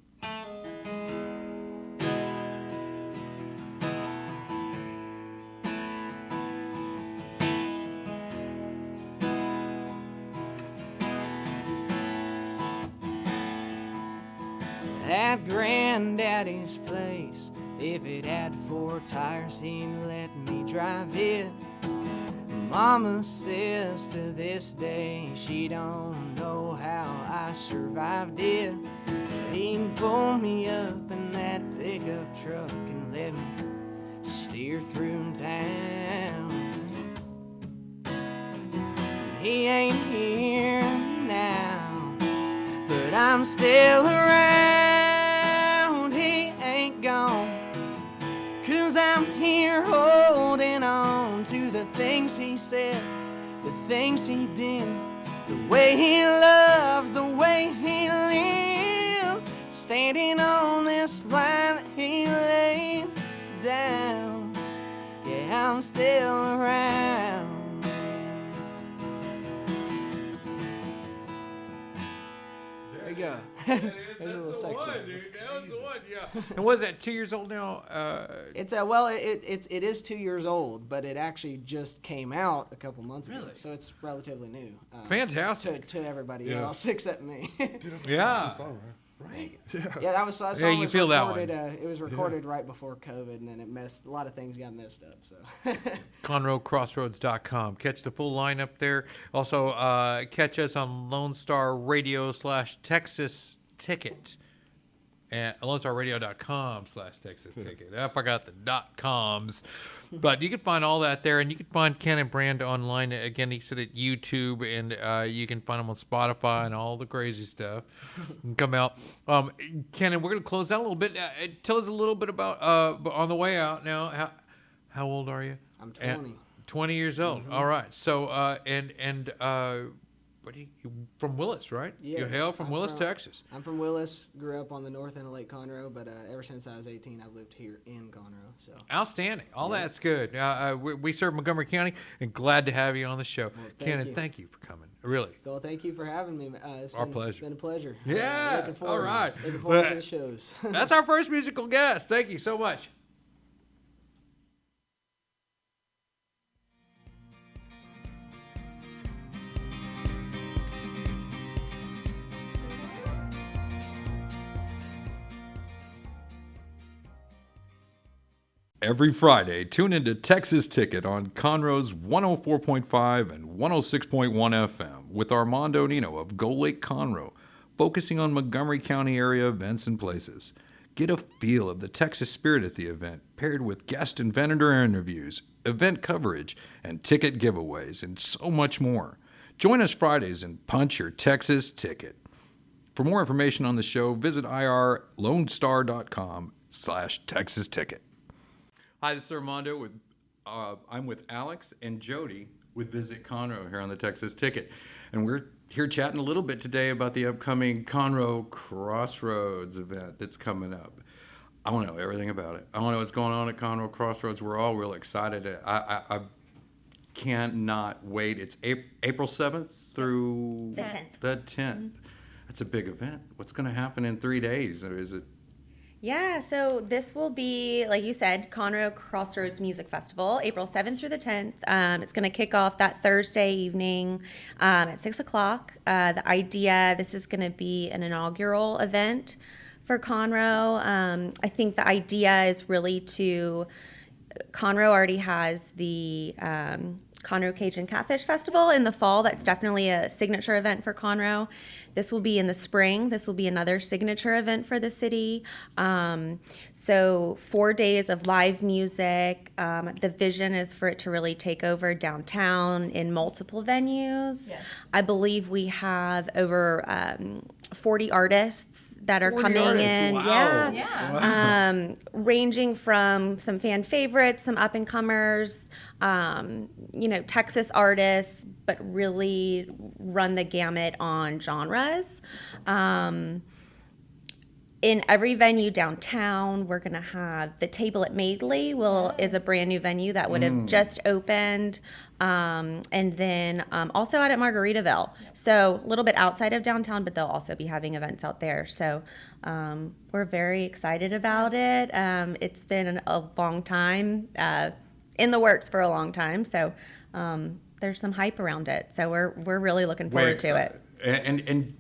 H: At Granddaddy's place, if it had 4 tires, he'd let me drive it. Mama says to this day she don't know how I survived it. He'd pull me up in that pickup truck and let me steer through town. He ain't here now, but I'm still around. He ain't gone, 'cause I'm here holding on to the things he said, the things he did, the way he loved, the way he lived, standing on this line that he laid down. Yeah, I'm still around. There you go. There's a little section.
B: That was the one, yeah. And was that 2 years old now?
H: It's it is 2 years old, but it actually just came out a couple months ago, so it's relatively new.
B: Fantastic.
H: to everybody else except me.
B: Yeah.
C: Right?
H: Yeah, that song
B: Yeah, you
H: was
B: feel that
H: recorded. It was recorded right before COVID, and then a lot of things got messed up. So.
B: ConroeCrossroads.com. Catch the full lineup there. Also, catch us on Lone Star Radio /Texas Ticket. And LoneStarRadio.com/Texas Ticket. I forgot the .coms. But you can find all that there. And you can find Ken and Brand online. Again, he said at YouTube. And you can find them on Spotify and all the crazy stuff. And come out. Ken, and we're going to close out a little bit. Tell us a little bit about, on the way out now, how old are you?
H: I'm 20.
B: 20 years old.
H: Mm-hmm.
B: All right. So, what you from Willis, right? You
H: Yes,
B: hail from
H: I'm
B: Willis, Texas.
H: I'm from Willis. Grew up on the north end of Lake Conroe, but ever since I was 18, I've lived here in Conroe. So.
B: Outstanding. All that's good. We serve Montgomery County, and glad to have you on the show. Ken, thank you for coming. Really.
H: Well, thank you for having me. It's
B: Our pleasure.
H: Been a pleasure.
B: Yeah.
H: Looking forward.
B: All right.
H: Looking forward to the shows.
B: That's our first musical guest. Thank you so much. Every Friday, tune into Texas Ticket on Conroe's 104.5 and 106.1 FM with Armando Nino of Gold Lake Conroe, focusing on Montgomery County area events and places. Get a feel of the Texas spirit at the event, paired with guest and vendor interviews, event coverage, and ticket giveaways, and so much more. Join us Fridays and punch your Texas ticket. For more information on the show, visit irlonestar.com/Texas Ticket. Hi, this is Armando. I'm with Alex and Jody with Visit Conroe here on the Texas Ticket. And we're here chatting a little bit today about the upcoming Conroe Crossroads event that's coming up. I want to know everything about it. I want to know what's going on at Conroe Crossroads. We're all real excited. I cannot wait. It's April 7th through
I: The 10th.
B: The 10th. That's a big event. What's going to happen in 3 days? Or is it?
I: Yeah, so this will be, like you said, Conroe Crossroads Music Festival, April 7th through the 10th. It's going to kick off that Thursday evening at 6 o'clock. The idea, this is going to be an inaugural event for Conroe. I think the idea is really Conroe already has the Conroe Cajun Catfish Festival in the fall. That's definitely a signature event for Conroe. This will be in the spring. This will be another signature event for the city. So 4 days of live music. The vision is for it to really take over downtown in multiple venues.
D: Yes.
I: I believe we have over 40 artists that are
B: 40
I: coming
B: artists,
I: in.
B: wow.
D: Yeah.
I: Ranging from some fan favorites, some up and comers, Texas artists, but really run the gamut on genres. In every venue downtown, we're going to have the Table at Madeley is a brand new venue that would have just opened. And then also out at Margaritaville. So a little bit outside of downtown, but they'll also be having events out there. So we're very excited about it. It's been a long time, in the works for a long time. So there's some hype around it. So we're really looking forward to it.
B: And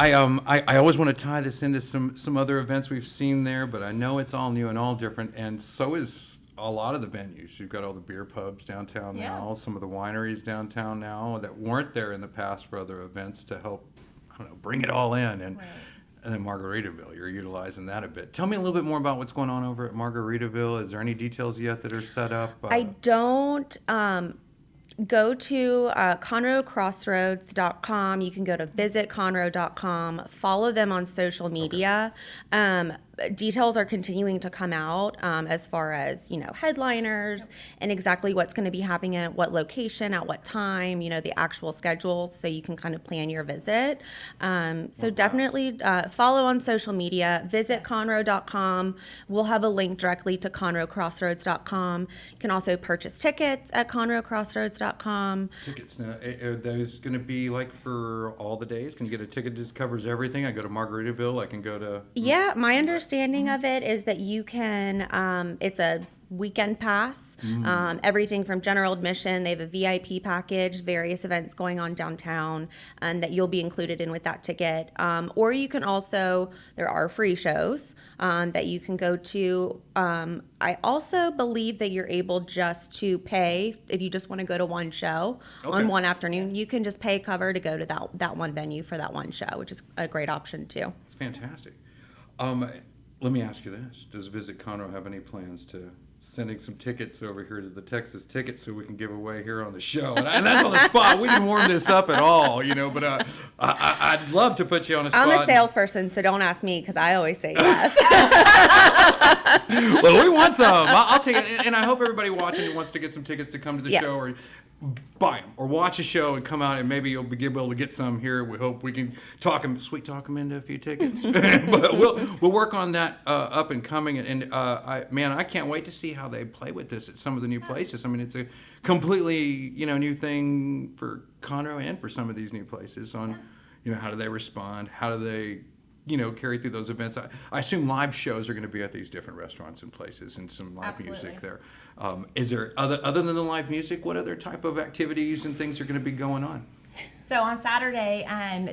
B: I always want to tie this into some other events we've seen there, but I know it's all new and all different, and so is a lot of the venues. You've got all the beer pubs downtown now, some of the wineries downtown now that weren't there in the past for other events to help, bring it all in. And then Margaritaville, you're utilizing that a bit. Tell me a little bit more about what's going on over at Margaritaville. Is there any details yet that are set up?
I: I don't. Go to ConroeCrossroads.com. You can go to visitconroe.com. Follow them on social media. Details are continuing to come out as far as, headliners and exactly what's going to be happening at what location, at what time, the actual schedules, so you can kind of plan your visit. So definitely follow on social media. Visit Conroe.com. We'll have a link directly to ConroeCrossroads.com. You can also purchase tickets at ConroeCrossroads.com.
B: Tickets now, are those going to be like for all the days? Can you get a ticket that just covers everything? I go to Margaritaville, I can go to...
I: Yeah, my understanding of it is that you can, it's a weekend pass, everything from general admission. They have a VIP package, various events going on downtown, and that you'll be included in with that ticket. Or you can also, there are free shows that you can go to. I also believe that you're able just to pay, if you just want to go to one show on one afternoon, you can just pay cover to go to that one venue for that one show, which is a great option too.
B: It's fantastic. Let me ask you this. Does Visit Conroe have any plans to sending some tickets over here to the Texas Ticket so we can give away here on the show? And that's on the spot. We didn't warm this up at all, but I'd love to put you on the spot.
I: I'm a salesperson, so don't ask me because I always say yes.
B: Well, we want some. I'll take it. And I hope everybody watching who wants to get some tickets to come to the show or buy them or watch a show and come out, and maybe you'll be able to get some here. We hope we can talk them into a few tickets. But we'll work on that up and coming. And I can't wait to see how they play with this at some of the new places. I mean, it's a completely new thing for Conroe and for some of these new places on how do they respond, how do they carry through those events. I assume live shows are going to be at these different restaurants and places, and some live music there. Is there other than the live music, what other type of activities and things are going to be going on?
J: So on Saturday,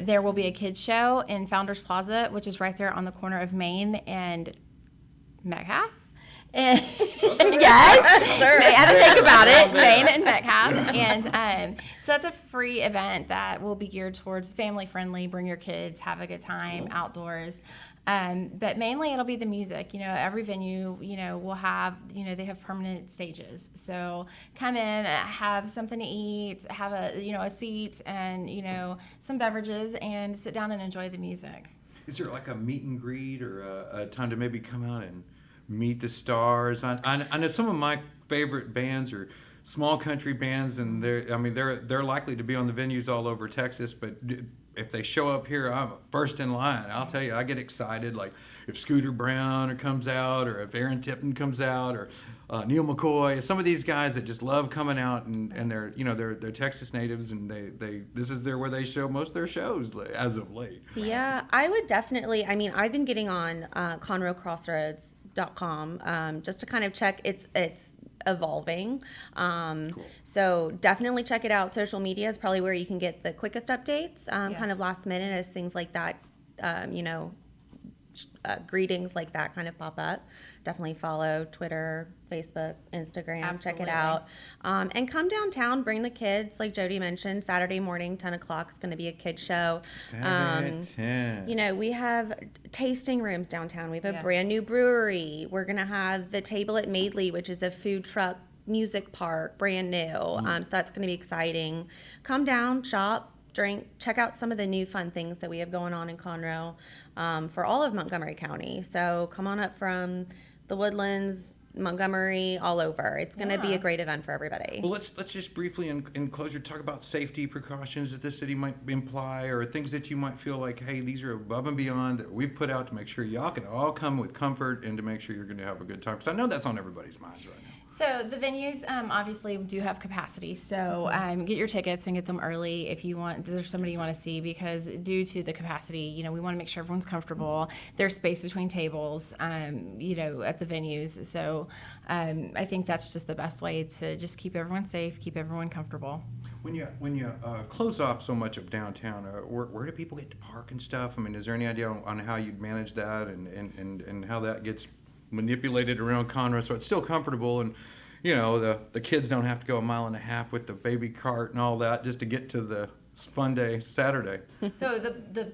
J: there will be a kids show in Founders Plaza, which is right there on the corner of Main and Metcalf. Yes, sure. I had to think about it. Main and Metcalf, and so that's a free event that will be geared towards family friendly. Bring your kids, have a good time outdoors. But mainly it'll be the music. Every venue, will have, they have permanent stages. So come in, have something to eat, have a seat and, some beverages, and sit down and enjoy the music.
B: Is there like a meet and greet or a time to maybe come out and meet the stars? I know some of my favorite bands are small country bands, and they're likely to be on the venues all over Texas, but if they show up here, I'm first in line. I'll tell you, I get excited. Like if Scooter Brown comes out, or if Aaron Tipton comes out, or Neil McCoy, some of these guys that just love coming out, and they're they're Texas natives, and this is where they show most of their shows as of late.
I: Yeah, I would definitely. I've been getting on ConroeCrossroads.com just to kind of check it's evolving. Cool. So definitely check it out. Social media is probably where you can get the quickest updates, kind of last minute as things like that, greetings like that kind of pop up, definitely follow Twitter, Facebook, Instagram, check it
J: Absolutely.
I: out. And come downtown, bring the kids. Like Jody mentioned, Saturday morning, 10 o'clock is going to be a kid show.
B: Saturday at 10.
I: You know, we have tasting rooms downtown. We have a
J: Yes.
I: brand new brewery. We're going to have the Table at Madeley, which is a food truck music park, brand new. So that's going to be exciting. Come down, shop, drink, check out some of the new fun things that we have going on in Conroe for all of Montgomery County. So come on up from the Woodlands, Montgomery, all over. It's going to be a great event for everybody.
B: Well, let's just briefly in closure talk about safety precautions that the city might imply, or things that you might feel like, hey, these are above and beyond that we've put out to make sure y'all can all come with comfort and to make sure you're going to have a good time. Because I know that's on everybody's minds right now.
J: So the venues obviously do have capacity. So get your tickets and get them early if you want. There's somebody you want to see, because due to the capacity, you know, we want to make sure everyone's comfortable. There's space between tables, you know, at the venues. So I think that's just the best way to just keep everyone safe, keep everyone comfortable.
B: When you close off so much of downtown, where do people get to park and stuff? I mean, is there any idea on how you'd manage that and how that gets manipulated around Conroe so it's still comfortable, and you know the kids don't have to go a mile and a half with the baby cart and all that just to get to the fun day Saturday?
J: So the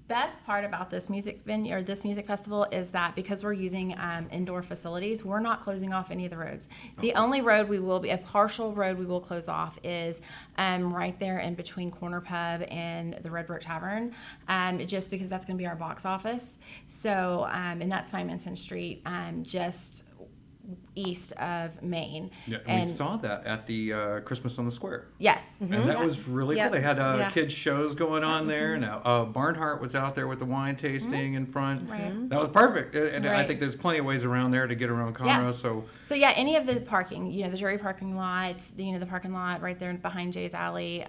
J: best part about this music venue or this music festival is that because we're using indoor facilities, we're not closing off any of the roads. The only road a partial road we will close off is right there in between Corner Pub and the Red Brick Tavern, just because that's going to be our box office. So and that's Simonton Street, just east of Main.
B: Yeah, and we saw that at the Christmas on the Square.
J: Yes.
B: And that was really
I: Yep.
B: cool. They had
J: Yeah.
B: kids shows going on there, and Bernhardt was out there with the wine tasting in front.
J: Right.
B: That was perfect. And I
J: Right.
B: think there's plenty of ways around there to get around Conroe. So
J: So yeah, any of the parking, you know, the jury parking lot, the parking lot right there behind Jay's Alley,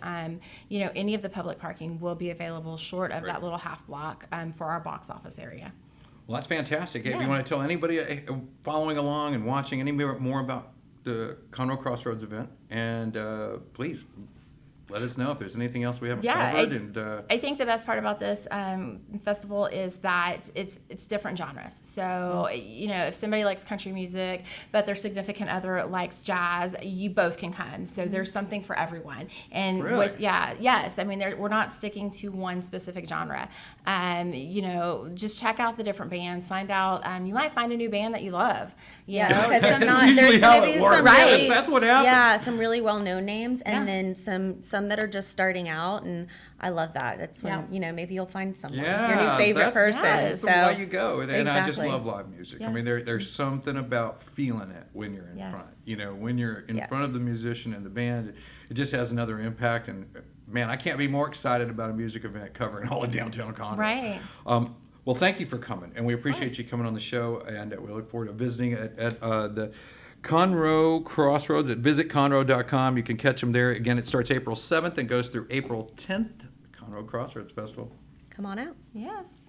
J: you know, any of the public parking will be available short of that little half block for our box office area.
B: well, that's fantastic. If
J: Yeah.
B: you want to tell anybody following along and watching any more about the Conroe Crossroads event, and please let us know if there's anything else we haven't covered.
J: I think the best part about this festival is that it's different genres. So, you know, if somebody likes country music, but their significant other likes jazz, you both can come. So there's something for everyone. And
B: Really?
J: yes. I mean, we're not sticking to one specific genre. You know, just check out the different bands. Find out, you might find a new band that you love. You know?
I: because
B: That's
I: there's
B: usually
I: gonna
B: how
I: be
B: it
I: some
B: works.
I: really-
B: That's what happens.
I: Yeah, some really well-known names, and
J: Yeah.
I: then some that are just starting out, and I love that. That's when
J: Yeah.
I: you know maybe you'll find someone,
B: Yeah,
I: your new favorite person.
B: That's
I: so
B: the way you go, and I just
I: Exactly.
B: love live music. I
J: Yes.
B: mean, there's something about feeling it when you're in
J: Yes.
B: front. You know, when you're in
I: Yeah.
B: front of the musician and the band, it just has another impact. And man, I can't be more excited about a music event covering all of downtown Conroe.
J: Right.
B: Well, thank you for coming, and we appreciate you coming on the show, and we look forward to visiting at the Conroe Crossroads at visitconroe.com. You can catch them there. Again, it starts April 7th and goes through April 10th, Conroe Crossroads Festival.
I: come on out.
J: Yes.